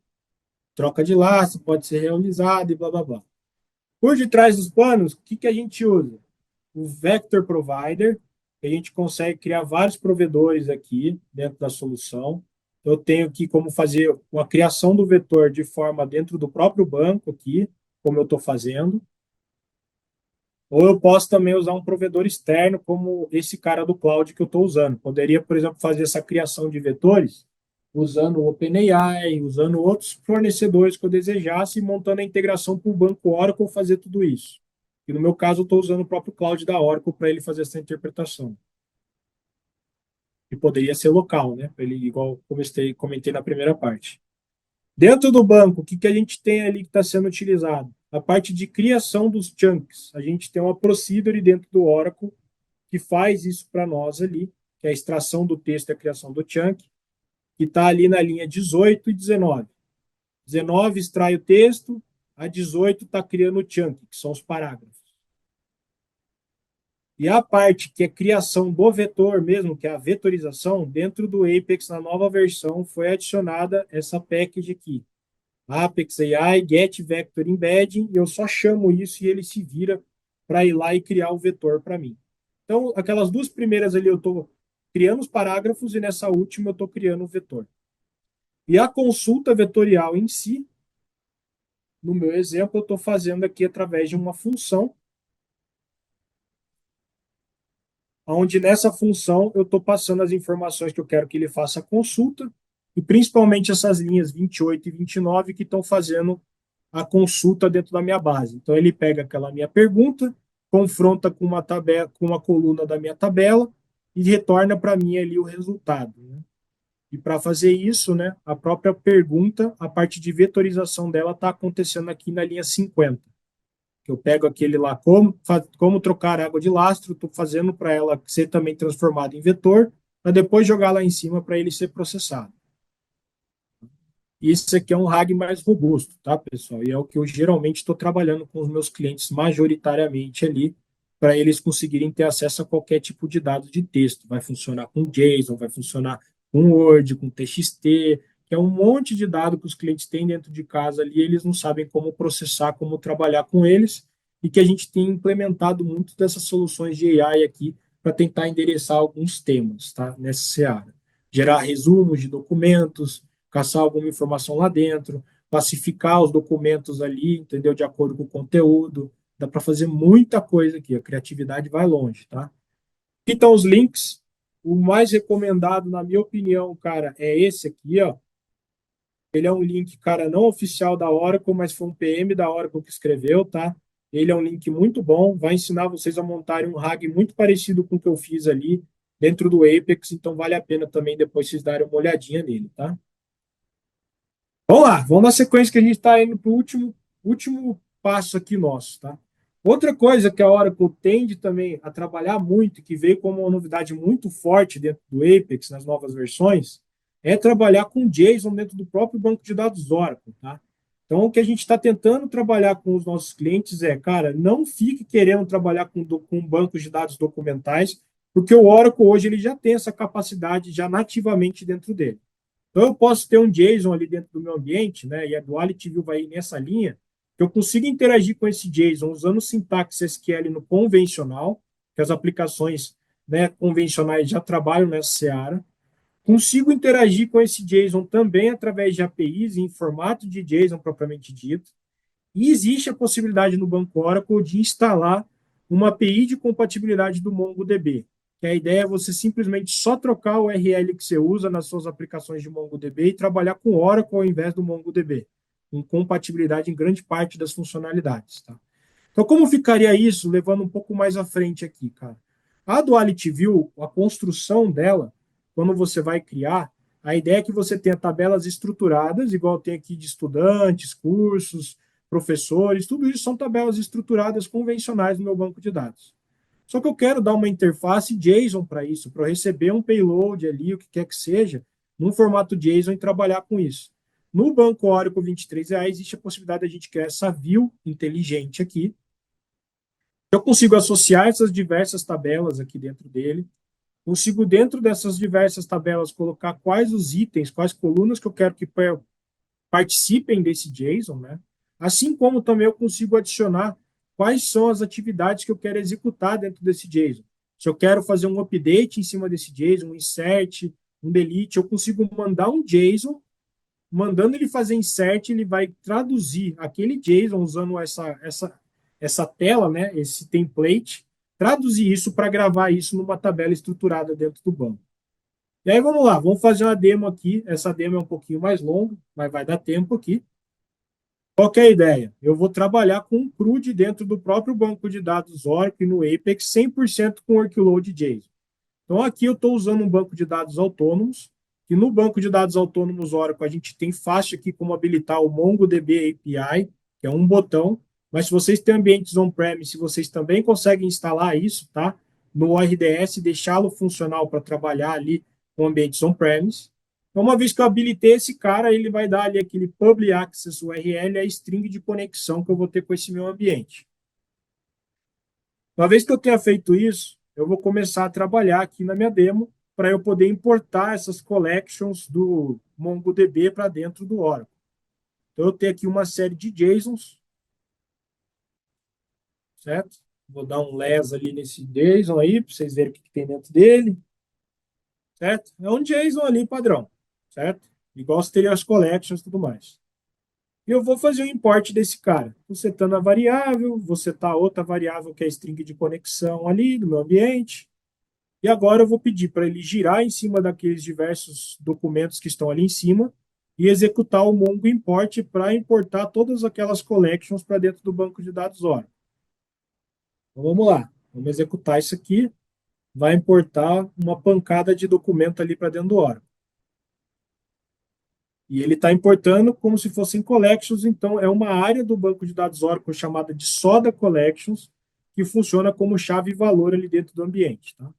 Troca de lastro pode ser realizada e blá, blá, blá. Por detrás dos panos, o que, que a gente usa? O Vector Provider, que a gente consegue criar vários provedores aqui dentro da solução. Eu tenho aqui como fazer uma criação do vetor de forma dentro do próprio banco aqui, como eu estou fazendo. Ou eu posso também usar um provedor externo, como esse cara do cloud que eu estou usando. Poderia, por exemplo, fazer essa criação de vetores usando o OpenAI, usando outros fornecedores que eu desejasse, e montando a integração para o banco Oracle fazer tudo isso. E no meu caso, eu estou usando o próprio cloud da Oracle para ele fazer essa interpretação. E poderia ser local, né? Ele, igual comentei na primeira parte. Dentro do banco, o que, que a gente tem ali que está sendo utilizado? A parte de criação dos chunks. A gente tem uma procedure dentro do Oracle que faz isso para nós ali, que é a extração do texto e a criação do chunk, que está ali na linha 18 e 19. 19 extrai o texto, a 18 está criando o chunk, que são os parágrafos. E a parte que é criação do vetor mesmo, que é a vetorização, dentro do Apex, na nova versão, foi adicionada essa package aqui. Apex AI, Get Vector Embedding, e eu só chamo isso e ele se vira para ir lá e criar o vetor para mim. Então, aquelas duas primeiras ali eu estou criando os parágrafos e nessa última eu estou criando o vetor. E a consulta vetorial em si, no meu exemplo, eu estou fazendo aqui através de uma função, onde nessa função eu estou passando as informações que eu quero que ele faça a consulta, e principalmente essas linhas 28 e 29 que estão fazendo a consulta dentro da minha base. Então ele pega aquela minha pergunta, confronta com uma tabela, com uma coluna da minha tabela e retorna para mim ali o resultado. Né? E para fazer isso, né, a própria pergunta, a parte de vetorização dela está acontecendo aqui na linha 50. Que eu pego aquele lá, como trocar água de lastro, estou fazendo para ela ser também transformada em vetor, para depois jogar lá em cima para ele ser processado. Isso aqui é um RAG mais robusto, tá, pessoal? E é o que eu geralmente estou trabalhando com os meus clientes majoritariamente ali, para eles conseguirem ter acesso a qualquer tipo de dado de texto. Vai funcionar com JSON, vai funcionar com Word, com TXT, que é um monte de dado que os clientes têm dentro de casa ali, e eles não sabem como processar, como trabalhar com eles, e que a gente tem implementado muito dessas soluções de AI aqui para tentar endereçar alguns temas, tá, nessa seara. Gerar resumos de documentos, caçar alguma informação lá dentro, classificar os documentos ali, entendeu? De acordo com o conteúdo. Dá para fazer muita coisa aqui. A criatividade vai longe, tá? Aqui estão os links. O mais recomendado, na minha opinião, cara, é esse aqui, ó. Ele é um link, cara, não oficial da Oracle, mas foi um PM da Oracle que escreveu, tá? Ele é um link muito bom, vai ensinar vocês a montarem um RAG muito parecido com o que eu fiz ali dentro do Apex, então vale a pena também depois vocês darem uma olhadinha nele, tá? Vamos lá, vamos na sequência que a gente está indo para o último passo aqui nosso, tá? Outra coisa que a Oracle tende também a trabalhar muito, que veio como uma novidade muito forte dentro do Apex, nas novas versões, é trabalhar com JSON dentro do próprio banco de dados Oracle, tá? Então, o que a gente está tentando trabalhar com os nossos clientes é, cara, não fique querendo trabalhar com bancos de dados documentais, porque o Oracle hoje ele já tem essa capacidade já nativamente dentro dele. Então, eu posso ter um JSON ali dentro do meu ambiente, né? E a Duality View vai ir nessa linha, que eu consigo interagir com esse JSON usando sintaxe SQL no convencional, que as aplicações, né, convencionais já trabalham nessa seara. Consigo interagir com esse JSON também através de APIs em formato de JSON propriamente dito. E existe a possibilidade no Banco Oracle de instalar uma API de compatibilidade do MongoDB, que a ideia é você simplesmente só trocar o URL que você usa nas suas aplicações de MongoDB e trabalhar com Oracle ao invés do MongoDB, com compatibilidade em grande parte das funcionalidades. Tá? Então, como ficaria isso, levando um pouco mais à frente aqui, cara? A Duality View, a construção dela, quando você vai criar, a ideia é que você tenha tabelas estruturadas, igual tem aqui de estudantes, cursos, professores, tudo isso são tabelas estruturadas convencionais no meu banco de dados. Só que eu quero dar uma interface JSON para isso, para eu receber um payload ali, o que quer que seja, num formato JSON e trabalhar com isso. No banco Oracle 23 reais existe a possibilidade de a gente criar essa view inteligente aqui. Eu consigo associar essas diversas tabelas aqui dentro dele. Consigo, dentro dessas diversas tabelas, colocar quais os itens, quais colunas que eu quero que participem desse JSON, né? Assim como também eu consigo adicionar quais são as atividades que eu quero executar dentro desse JSON. Se eu quero fazer um update em cima desse JSON, um insert, um delete, eu consigo mandar um JSON, mandando ele fazer insert, ele vai traduzir aquele JSON usando essa tela, né, esse template, traduzir isso para gravar isso numa tabela estruturada dentro do banco. E aí vamos lá, vamos fazer uma demo aqui. Essa demo é um pouquinho mais longa, mas vai dar tempo aqui. Qual que é a ideia? Eu vou trabalhar com um CRUD dentro do próprio banco de dados Oracle no Apex, 100% com workload JSON. Então aqui eu estou usando um banco de dados autônomos, e no banco de dados autônomos Oracle a gente tem fácil aqui como habilitar o MongoDB API, que é um botão, mas se vocês têm ambientes on-premise, vocês também conseguem instalar isso, tá? No RDS, deixá-lo funcional para trabalhar ali com ambientes on-premise. Então, uma vez que eu habilitei esse cara, ele vai dar ali aquele public access URL, a string de conexão que eu vou ter com esse meu ambiente. Uma vez que eu tenha feito isso, eu vou começar a trabalhar aqui na minha demo para eu poder importar essas collections do MongoDB para dentro do Oracle. Então, eu tenho aqui uma série de JSONs, certo? Vou dar um les ali nesse JSON aí, para vocês verem o que tem dentro dele, certo? É um JSON ali padrão, certo? Igual se teria as collections e tudo mais. E eu vou fazer o import desse cara. Vou setando a variável, vou setar outra variável que é a string de conexão ali do meu ambiente. E agora eu vou pedir para ele girar em cima daqueles diversos documentos que estão ali em cima e executar o Mongo import para importar todas aquelas collections para dentro do banco de dados Oracle. Então vamos lá, vamos executar isso aqui. Vai importar uma pancada de documento ali para dentro do Oracle. E ele está importando como se fossem collections, então é uma área do banco de dados Oracle chamada de Soda Collections, que funciona como chave e valor ali dentro do ambiente. Tá?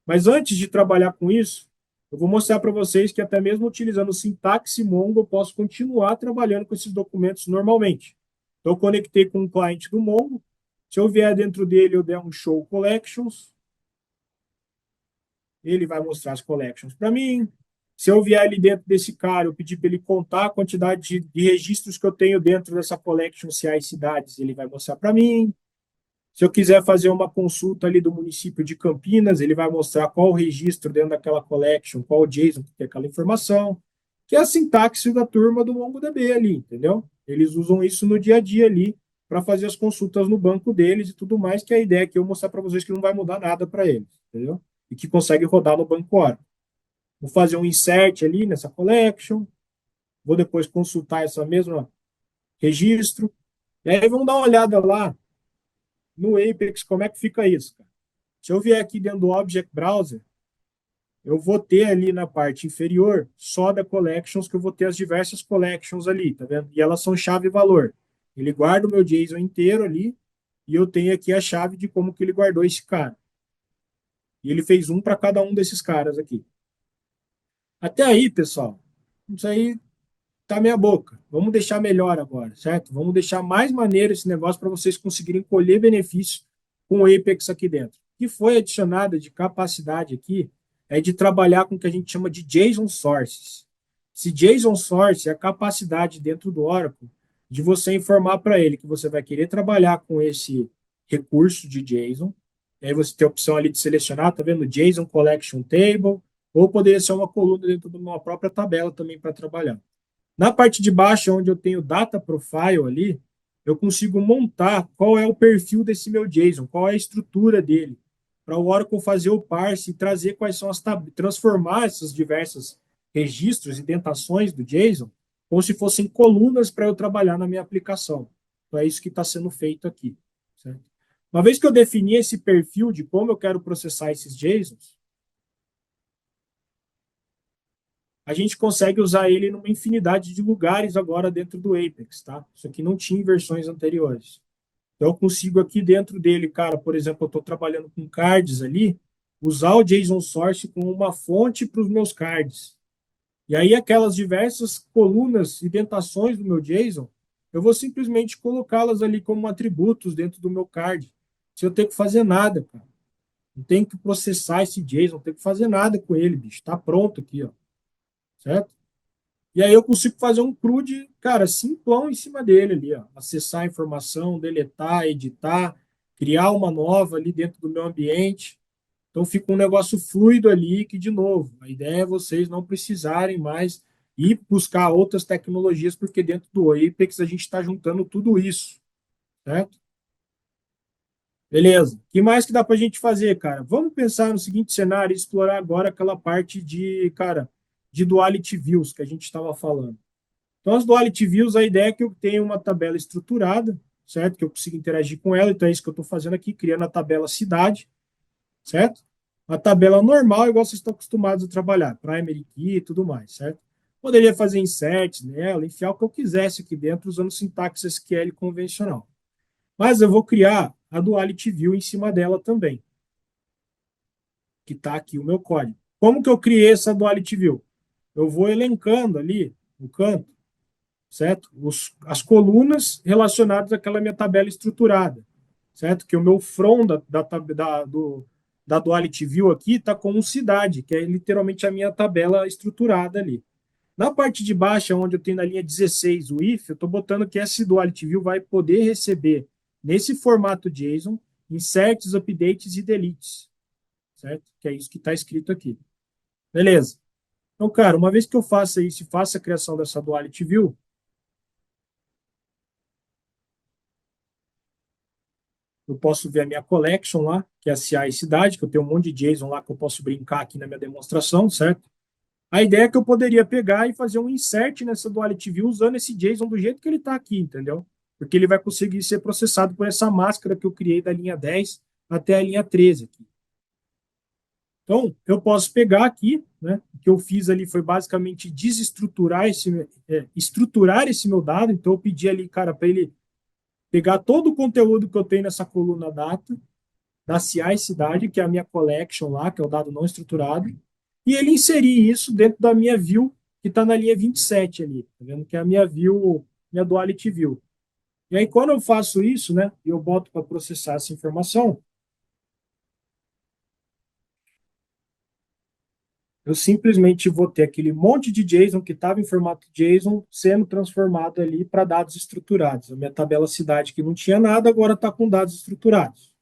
Mas antes de trabalhar com isso, eu vou mostrar para vocês que até mesmo utilizando sintaxe Mongo, eu posso continuar trabalhando com esses documentos normalmente. Então, eu conectei com o cliente do Mongo. Se eu vier dentro dele, eu der um show collections, ele vai mostrar as collections para mim. Se eu vier ali dentro desse cara, eu pedir para ele contar a quantidade de registros que eu tenho dentro dessa collection CI cidades, ele vai mostrar para mim. Se eu quiser fazer uma consulta ali do município de Campinas, ele vai mostrar qual o registro dentro daquela collection, qual o JSON que tem aquela informação, que é a sintaxe da turma do MongoDB ali, entendeu? Eles usam isso no dia a dia ali para fazer as consultas no banco deles e tudo mais, que a ideia aqui é eu mostrar para vocês que não vai mudar nada para eles, entendeu? E que consegue rodar no banco Oracle. Vou fazer um insert ali nessa collection, vou depois consultar essa mesma registro, e aí vamos dar uma olhada lá no Apex, como é que fica isso, cara? Se eu vier aqui dentro do Object Browser, eu vou ter ali na parte inferior só da collections, que eu vou ter as diversas collections ali, tá vendo? E elas são chave e valor. Ele guarda o meu JSON inteiro ali, e eu tenho aqui a chave de como que ele guardou esse cara. E ele fez um para cada um desses caras aqui. Até aí, pessoal, isso aí tá meia boca. Vamos deixar melhor agora, certo? Vamos deixar mais maneiro esse negócio para vocês conseguirem colher benefícios com o Apex aqui dentro. O que foi adicionada de capacidade aqui é de trabalhar com o que a gente chama de JSON Sources. Se JSON Source é a capacidade dentro do Oracle de você informar para ele que você vai querer trabalhar com esse recurso de JSON. E aí você tem a opção ali de selecionar, tá vendo? JSON Collection Table, ou poderia ser uma coluna dentro de uma própria tabela também para trabalhar. Na parte de baixo, onde eu tenho Data Profile ali, eu consigo montar qual é o perfil desse meu JSON, qual é a estrutura dele, para o Oracle fazer o parse e trazer quais são as transformar essas diversas registros, indentações do JSON, como se fossem colunas para eu trabalhar na minha aplicação. Então é isso que está sendo feito aqui. Certo? Uma vez que eu defini esse perfil de como eu quero processar esses JSONs, a gente consegue usar ele numa infinidade de lugares agora dentro do Apex, tá? Isso aqui não tinha em versões anteriores. Então, eu consigo aqui dentro dele, cara, por exemplo, eu estou trabalhando com cards ali, usar o JSON Source como uma fonte para os meus cards. E aí, aquelas diversas colunas, indentações do meu JSON, eu vou simplesmente colocá-las ali como atributos dentro do meu card. Sem eu ter que fazer nada, cara. Não tem que processar esse JSON, não tem que fazer nada com ele, bicho. Está pronto aqui, ó. Certo? E aí eu consigo fazer um CRUD, cara, simplão em cima dele ali, ó. Acessar a informação, deletar, editar, criar uma nova ali dentro do meu ambiente. Então fica um negócio fluido ali que, de novo, a ideia é vocês não precisarem mais ir buscar outras tecnologias, porque dentro do Apex a gente está juntando tudo isso, certo? Beleza. O que mais que dá para a gente fazer, cara? Vamos pensar no seguinte cenário e explorar agora aquela parte de, cara, de duality views que a gente estava falando. Então, as duality views, a ideia é que eu tenha uma tabela estruturada, certo? Que eu consiga interagir com ela. Então, é isso que eu estou fazendo aqui, criando a tabela cidade, certo? A tabela normal, igual vocês estão acostumados a trabalhar, primary key e tudo mais, certo? Poderia fazer inserts nela, enfiar o que eu quisesse aqui dentro usando sintaxe SQL convencional. Mas eu vou criar a duality view em cima dela também, que está aqui o meu código. Como que eu criei essa duality view? Eu vou elencando ali no canto, certo? As colunas relacionadas àquela minha tabela estruturada, certo? Que o meu from da Duality View aqui está como cidade, que é literalmente a minha tabela estruturada ali. Na parte de baixo, onde eu tenho na linha 16 o if, eu estou botando que essa Duality View vai poder receber, nesse formato JSON, inserts, updates e deletes, certo? Que é isso que está escrito aqui. Beleza. Então, cara, uma vez que eu faça isso e faça a criação dessa Duality View, eu posso ver a minha collection lá, que é a CI cidade, que eu tenho um monte de JSON lá que eu posso brincar aqui na minha demonstração, certo? A ideia é que eu poderia pegar e fazer um insert nessa Duality View usando esse JSON do jeito que ele está aqui, entendeu? Porque ele vai conseguir ser processado por essa máscara que eu criei da linha 10 até a linha 13 aqui. Então, eu posso pegar aqui, né? O que eu fiz ali foi basicamente desestruturar estruturar esse meu dado. Então, eu pedi ali, cara, para ele pegar todo o conteúdo que eu tenho nessa coluna data, da CI cidade, que é a minha collection lá, que é o dado não estruturado, e ele inserir isso dentro da minha view, que está na linha 27 ali, tá vendo? Que é a minha view, minha duality view. E aí, quando eu faço isso, né, e eu boto para processar essa informação, eu simplesmente vou ter aquele monte de JSON que estava em formato JSON sendo transformado ali para dados estruturados. A minha tabela cidade que não tinha nada, agora está com dados estruturados.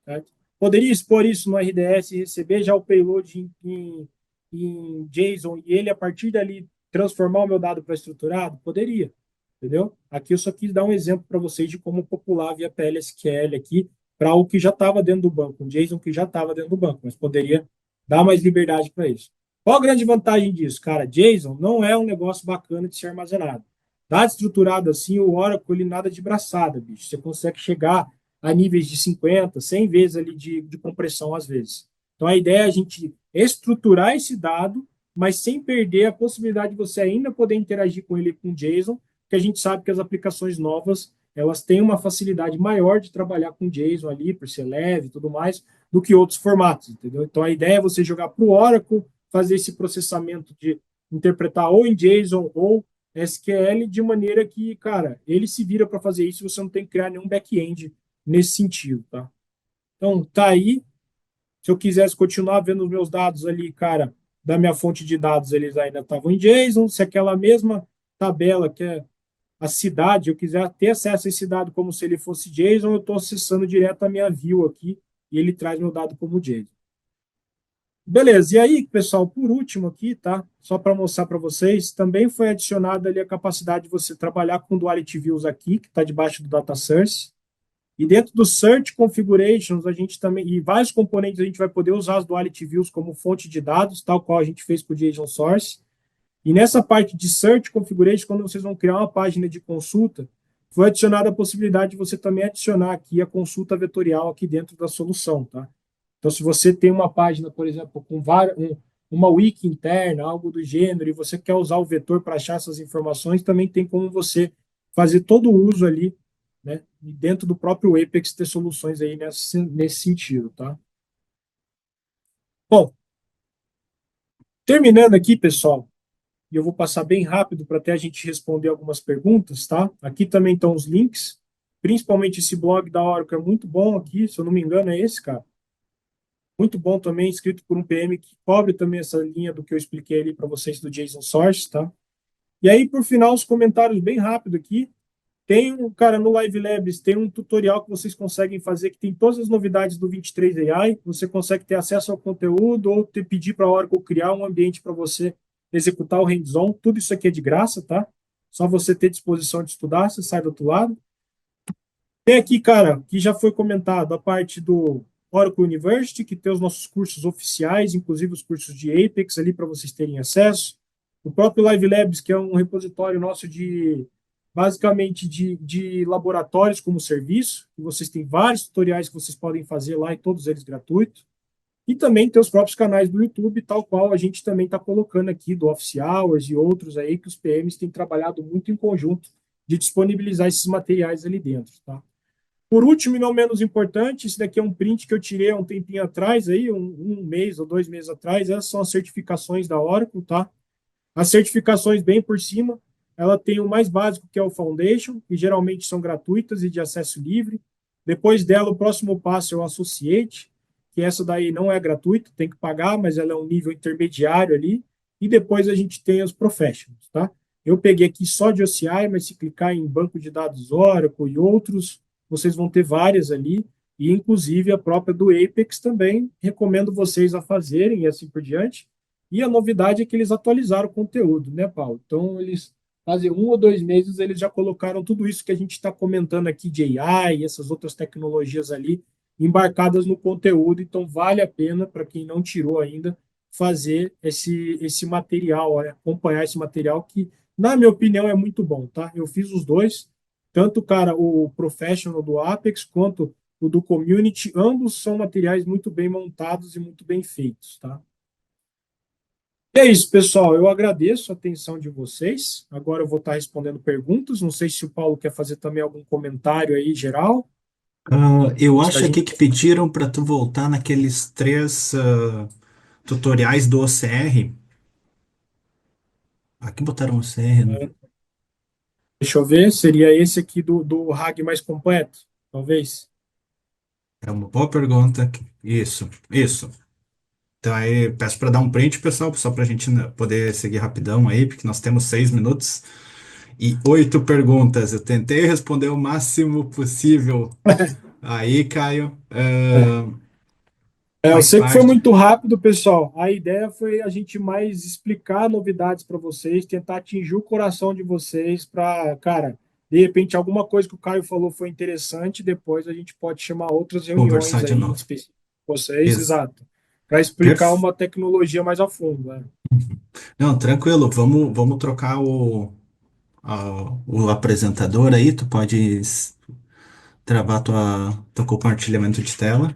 Certo? Poderia expor isso no RDS e receber já o payload em JSON e ele, a partir dali, transformar o meu dado para estruturado? Poderia, entendeu? Aqui eu só quis dar um exemplo para vocês de como popular via PLSQL aqui para o que já estava dentro do banco, um JSON que já estava dentro do banco, mas poderia dar mais liberdade para isso. Qual a grande vantagem disso? Cara, JSON não é um negócio bacana de ser armazenado. Dado estruturado assim, o Oracle ele nada de braçada, bicho. Você consegue chegar a níveis de 50, 100 vezes ali de compressão às vezes. Então a ideia é a gente estruturar esse dado, mas sem perder a possibilidade de você ainda poder interagir com ele com JSON, porque a gente sabe que as aplicações novas elas têm uma facilidade maior de trabalhar com JSON ali, por ser leve e tudo mais, do que outros formatos, entendeu? Então a ideia é você jogar para o Oracle, fazer esse processamento de interpretar ou em JSON ou SQL de maneira que, cara, ele se vira para fazer isso, você não tem que criar nenhum back-end nesse sentido, tá? Então, tá aí. Se eu quisesse continuar vendo os meus dados ali, cara, da minha fonte de dados, eles ainda estavam em JSON. Se aquela mesma tabela, que é a cidade, eu quiser ter acesso a esse dado como se ele fosse JSON, eu estou acessando direto a minha view aqui e ele traz meu dado como JSON. Beleza, e aí, pessoal, por último aqui, tá? Só para mostrar para vocês, também foi adicionada ali a capacidade de você trabalhar com Duality Views aqui, que está debaixo do Data Source. E dentro do Search Configurations, a gente também, e vários componentes, a gente vai poder usar as Duality Views como fonte de dados, tal qual a gente fez com o JSON Source. E nessa parte de Search Configuration, quando vocês vão criar uma página de consulta, foi adicionada a possibilidade de você também adicionar aqui a consulta vetorial aqui dentro da solução, tá? Então, se você tem uma página, por exemplo, com uma wiki interna, algo do gênero, e você quer usar o vetor para achar essas informações, também tem como você fazer todo o uso ali, né? E dentro do próprio Apex ter soluções aí nesse sentido, tá? Bom, terminando aqui, pessoal, e eu vou passar bem rápido para até a gente responder algumas perguntas, tá? Aqui também estão os links, principalmente esse blog da Oracle é muito bom aqui, se eu não me engano é esse, cara. Muito bom também, escrito por um PM que cobre também essa linha do que eu expliquei ali para vocês do JSON Source, tá? E aí, por final, os comentários bem rápido aqui. Tem um, cara, no Live Labs tem um tutorial que vocês conseguem fazer que tem todas as novidades do 23 AI. Você consegue ter acesso ao conteúdo ou pedir para a Oracle criar um ambiente para você executar o hands-on. Tudo isso aqui é de graça, tá? Só você ter disposição de estudar, você sai do outro lado. Tem aqui, cara, que já foi comentado, a parte do Oracle University, que tem os nossos cursos oficiais, inclusive os cursos de Apex ali para vocês terem acesso. O próprio Live Labs, que é um repositório nosso de basicamente de laboratórios como serviço, que vocês têm vários tutoriais que vocês podem fazer lá e todos eles gratuitos. E também tem os próprios canais do YouTube, tal qual a gente também está colocando aqui do Office Hours e outros aí que os PMs têm trabalhado muito em conjunto de disponibilizar esses materiais ali dentro, tá? Por último, e não menos importante, esse daqui é um print que eu tirei há um tempinho atrás, aí, um mês ou 2 meses atrás. Essas são as certificações da Oracle, tá? As certificações bem por cima, ela tem o mais básico, que é o Foundation, que geralmente são gratuitas e de acesso livre. Depois dela, o próximo passo é o Associate, que essa daí não é gratuita, tem que pagar, mas ela é um nível intermediário ali. E depois a gente tem os Professionals, tá? Eu peguei aqui só de OCI, mas se clicar em banco de dados Oracle e outros, vocês vão ter várias ali, e inclusive a própria do Apex também recomendo vocês a fazerem e assim por diante. E a novidade é que eles atualizaram o conteúdo, né, Paulo? Então, eles fazem 1 ou 2 meses, eles já colocaram tudo isso que a gente está comentando aqui de AI e essas outras tecnologias ali embarcadas no conteúdo. Então, vale a pena, para quem não tirou ainda, fazer esse material, acompanhar esse material que, na minha opinião, é muito bom, tá? Eu fiz os dois, tanto, cara, o Professional do Apex quanto o do Community, ambos são materiais muito bem montados e muito bem feitos, tá? E é isso, pessoal. Eu agradeço a atenção de vocês. Agora eu vou estar respondendo perguntas. Não sei se o Paulo quer fazer também algum comentário aí geral. Eu Se a acho aqui gente que pediram para tu voltar naqueles três tutoriais do OCR. Aqui botaram OCR, né? Deixa eu ver, seria esse aqui do RAG mais completo, talvez. É uma boa pergunta. Isso, isso. Então aí peço para dar um print, pessoal, só para a gente, né, poder seguir rapidão aí, porque nós temos 6 minutos e 8 perguntas. Eu tentei responder o máximo possível aí, Caio. Eu Faz sei que foi parte. muito rápido, pessoal. A ideia foi a gente mais explicar novidades para vocês, tentar atingir o coração de vocês para, cara, de repente alguma coisa que o Caio falou foi interessante, depois a gente pode chamar outras reuniões Conversar de aí em novo. específico com vocês, Isso. exato, para explicar uma tecnologia mais a fundo, né? Não, tranquilo. Vamos trocar o apresentador aí. Tu pode travar teu compartilhamento de tela.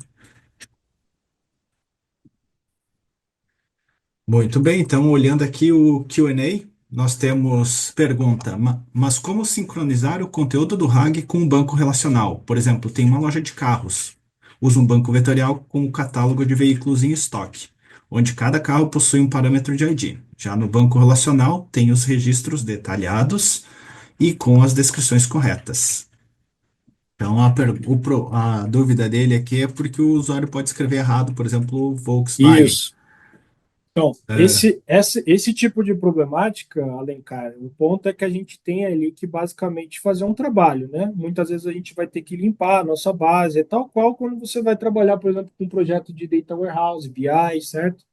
Muito bem, então, olhando aqui o Q&A, nós temos pergunta, mas como sincronizar o conteúdo do RAG com um banco relacional? Por exemplo, tem uma loja de carros, usa um banco vetorial com o catálogo de veículos em estoque, onde cada carro possui um parâmetro de ID. Já no banco relacional, tem os registros detalhados e com as descrições corretas. Então, a dúvida dele aqui é porque o usuário pode escrever errado, por exemplo, Volkswagen. Isso. Então, É, esse tipo de problemática, Alencar, o ponto é que a gente tem ali que basicamente fazer um trabalho, né? Muitas vezes a gente vai ter que limpar a nossa base, é tal qual quando você vai trabalhar, por exemplo, com um projeto de Data Warehouse, BI, certo?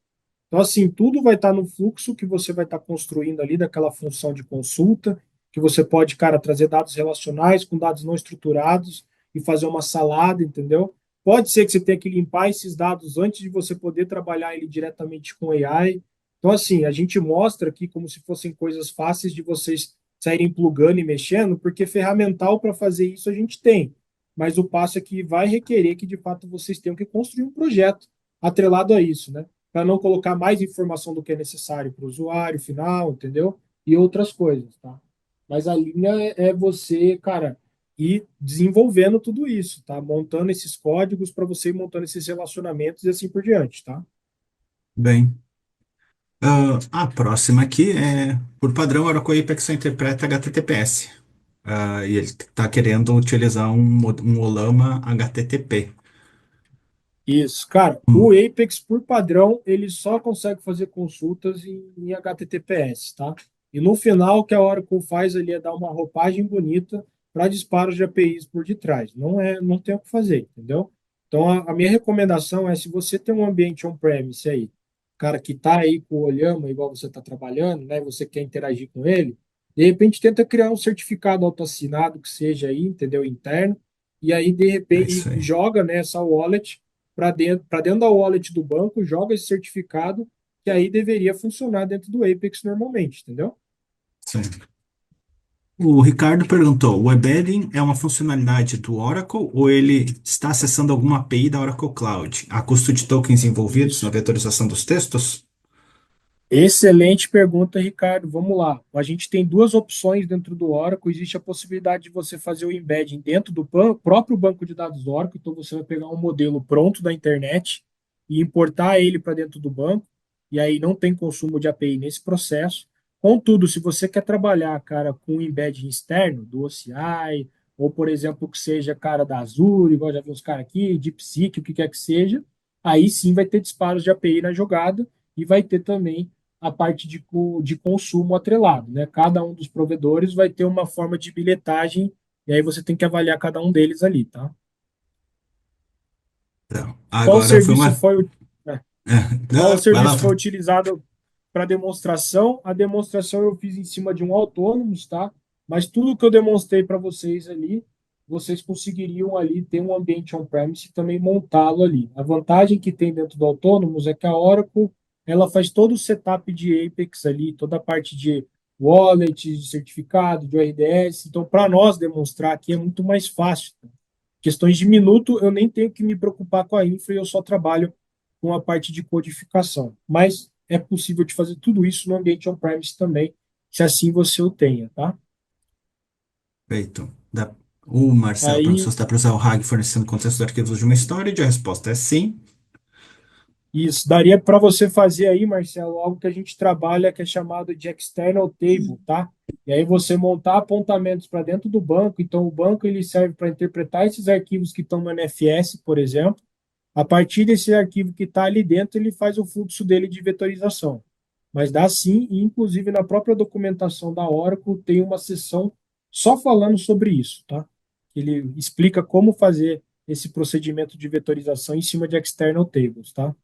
Então, assim, tudo vai estar no fluxo que você vai estar construindo ali daquela função de consulta, que você pode, cara, trazer dados relacionais com dados não estruturados e fazer uma salada, entendeu? Pode ser que você tenha que limpar esses dados antes de você poder trabalhar ele diretamente com AI. Então, assim, a gente mostra aqui como se fossem coisas fáceis de vocês saírem plugando e mexendo, porque ferramental para fazer isso a gente tem. Mas o passo é que vai requerer que, de fato, vocês tenham que construir um projeto atrelado a isso, né? Para não colocar mais informação do que é necessário para o usuário final, entendeu? E outras coisas, tá? Mas a linha é você, cara, ir desenvolvendo tudo isso, tá? Montando esses códigos para você ir montando esses relacionamentos e assim por diante, tá? bem. A próxima aqui é, por padrão, Oracle Apex só interpreta HTTPS. E ele está querendo utilizar um Olama HTTP. Isso, cara, o Hum, Apex, por padrão, ele só consegue fazer consultas em HTTPS, tá? E no final, o que a Oracle faz ali é dar uma roupagem bonita para disparos de APIs por detrás. Não tem o que fazer, entendeu? Então, a minha recomendação é, se você tem um ambiente on-premise aí, cara que está aí com o Olhama, igual você está trabalhando, né, você quer interagir com ele, de repente tenta criar um certificado autoassinado que seja aí, entendeu, interno, e aí de É repente isso e aí. joga, né, essa wallet para dentro da wallet do banco, joga esse certificado que aí deveria funcionar dentro do Apex normalmente, entendeu? Sim. O Ricardo perguntou: o embedding é uma funcionalidade do Oracle ou ele está acessando alguma API da Oracle Cloud? Há custo de tokens envolvidos na Isso. vetorização dos textos? Excelente pergunta, Ricardo. Vamos lá. A gente tem duas opções dentro do Oracle. Existe a possibilidade de você fazer o embedding dentro do próprio banco de dados do Oracle. Então, você vai pegar um modelo pronto da internet e importar ele para dentro do banco. E aí não tem consumo de API nesse processo. Contudo, se você quer trabalhar, cara, com embedding externo, do OCI, ou, por exemplo, que seja, cara, da Azure, igual já vi uns caras aqui, DeepSeek, o que quer que seja, aí sim vai ter disparos de API na jogada e vai ter também a parte de consumo atrelado, né? Cada um dos provedores vai ter uma forma de bilhetagem e aí você tem que avaliar cada um deles ali, tá? Então, Qual agora foi serviço uma. foi, é, qual Não, vai lá. serviço foi utilizado para demonstração? A demonstração eu fiz em cima de um autônomos, tá? Mas tudo que eu demonstrei para vocês ali, vocês conseguiriam ali ter um ambiente on-premise e também montá-lo ali. A vantagem que tem dentro do autônomos é que a Oracle, ela faz todo o setup de Apex ali, toda a parte de wallet, de certificado, de RDS. Então, para nós demonstrar aqui é muito mais fácil, tá? Questões de minuto, eu nem tenho que me preocupar com a infra, eu só trabalho com a parte de codificação. Mas é possível de fazer tudo isso no ambiente on-premise também, se assim você o tenha, tá? Feito. O Marcelo perguntou se Aí, está para usar o RAG fornecendo contexto de arquivos de uma storage. A resposta é sim. isso daria para você fazer aí, Marcelo, algo que a gente trabalha que é chamado de external table, tá? E aí você montar apontamentos para dentro do banco. Então, o banco ele serve para interpretar esses arquivos que estão no NFS, por exemplo. A partir desse arquivo que está ali dentro, ele faz o fluxo dele de vetorização. Mas dá sim, e inclusive na própria documentação da Oracle tem uma seção só falando sobre isso, tá? Ele explica como fazer esse procedimento de vetorização em cima de external tables, tá?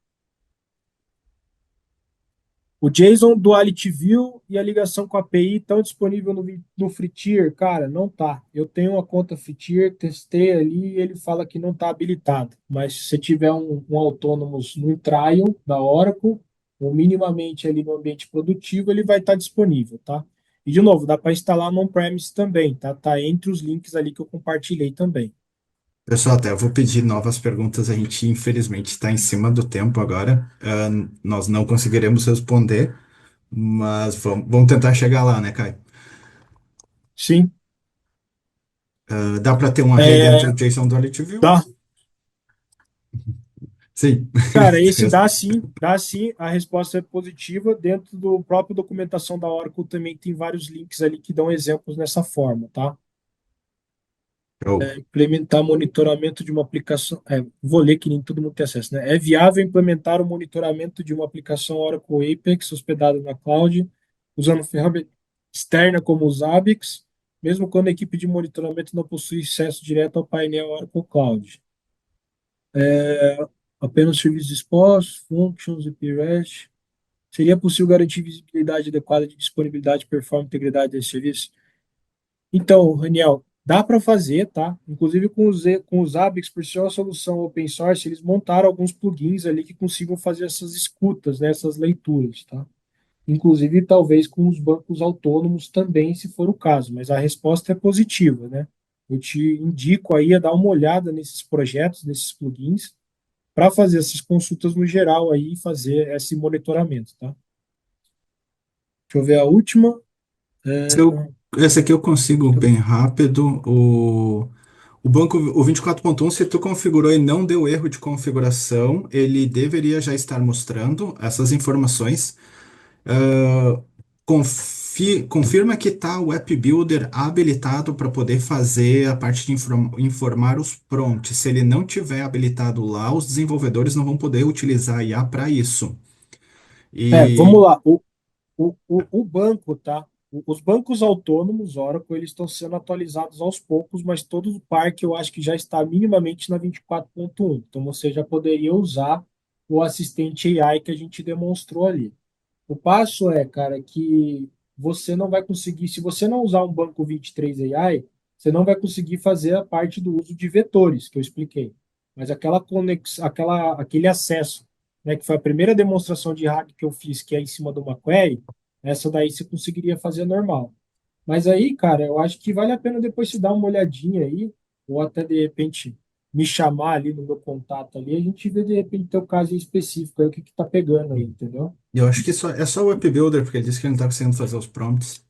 O JSON Duality View e a ligação com a API estão disponíveis no Free Tier? Cara, não tá. Eu tenho uma conta Free Tier, testei ali e ele fala que não está habilitado. Mas se você tiver um Autonomous no trial da Oracle, ou minimamente ali no ambiente produtivo, ele vai estar disponível, tá? E de novo, dá para instalar no on-premise também, tá? Tá entre os links ali que eu compartilhei também. Pessoal, até eu vou pedir novas perguntas. A gente, infelizmente, está em cima do tempo agora. Nós não conseguiremos responder, mas vamos tentar chegar lá, né, Caio? Sim, Dá para ter uma rede entre é, o JSON do LTView? dá. Sim. Cara, esse dá sim, dá sim. A resposta é positiva. Dentro do próprio documentação da Oracle também tem vários links ali que dão exemplos nessa forma, tá? Show. Implementar monitoramento de uma aplicação. Vou ler que nem todo mundo tem acesso, né? É viável implementar o monitoramento de uma aplicação Oracle Apex hospedada na cloud, usando ferramenta externa como os Zabbix, mesmo quando a equipe de monitoramento não possui acesso direto ao painel Oracle Cloud. Apenas serviços expostos, functions e PREST. Seria possível garantir visibilidade adequada de disponibilidade, performance e integridade desse serviço? Então, Raniel, dá para fazer, tá? Inclusive com os Zabbix, por ser uma solução open source, eles montaram alguns plugins ali que consigam fazer essas escutas, né, essas leituras, tá? Inclusive, talvez com os bancos autônomos também, se for o caso, mas a resposta é positiva, né? Eu te indico aí a dar uma olhada nesses projetos, nesses plugins, para fazer essas consultas no geral aí e fazer esse monitoramento, tá? Deixa eu ver a última. Esse aqui eu consigo bem rápido. O banco, o 24.1, se tu configurou e não deu erro de configuração, ele deveria já estar mostrando essas informações. Ah, confirma que está o App Builder habilitado para poder fazer a parte de informar os prompts. Se ele não tiver habilitado lá, os desenvolvedores não vão poder utilizar a IA para isso. Vamos E lá. O banco, tá? Os bancos autônomos, Oracle, eles estão sendo atualizados aos poucos, mas todo o parque eu acho que já está minimamente na 24.1. Então você já poderia usar o assistente AI que a gente demonstrou ali. O passo é, cara, que você não vai conseguir, se você não usar um banco 23 AI, você não vai conseguir fazer a parte do uso de vetores que eu expliquei. Mas aquele acesso, né, que foi a primeira demonstração de hack que eu fiz, que é em cima de uma query, essa daí você conseguiria fazer normal. Mas aí, cara, eu acho que vale a pena depois se dar uma olhadinha aí, ou até de repente me chamar ali no meu contato ali, a gente vê de repente teu caso em específico, aí o que que tá pegando aí, entendeu? E eu acho que é só o App Builder, porque ele disse que ele não está conseguindo fazer os prompts.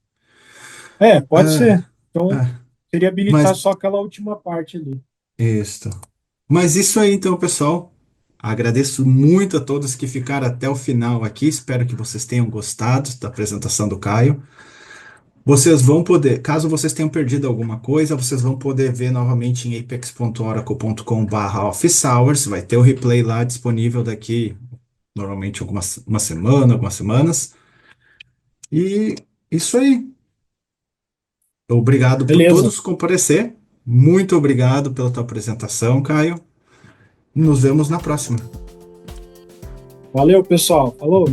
É, pode Ah, ser. Então, ah, seria habilitar mas só aquela última parte ali. isso. Mas isso aí, então, pessoal. Agradeço muito a todos que ficaram até o final aqui. Espero que vocês tenham gostado da apresentação do Caio. Vocês vão poder, caso vocês tenham perdido alguma coisa, vocês vão poder ver novamente em apex.oracle.com/office hours. Vai ter o replay lá disponível daqui, normalmente uma semana, algumas semanas. E isso aí. Obrigado por Beleza. todos comparecer. Muito obrigado pela tua apresentação, Caio. Nos vemos na próxima. Valeu, pessoal. Falou.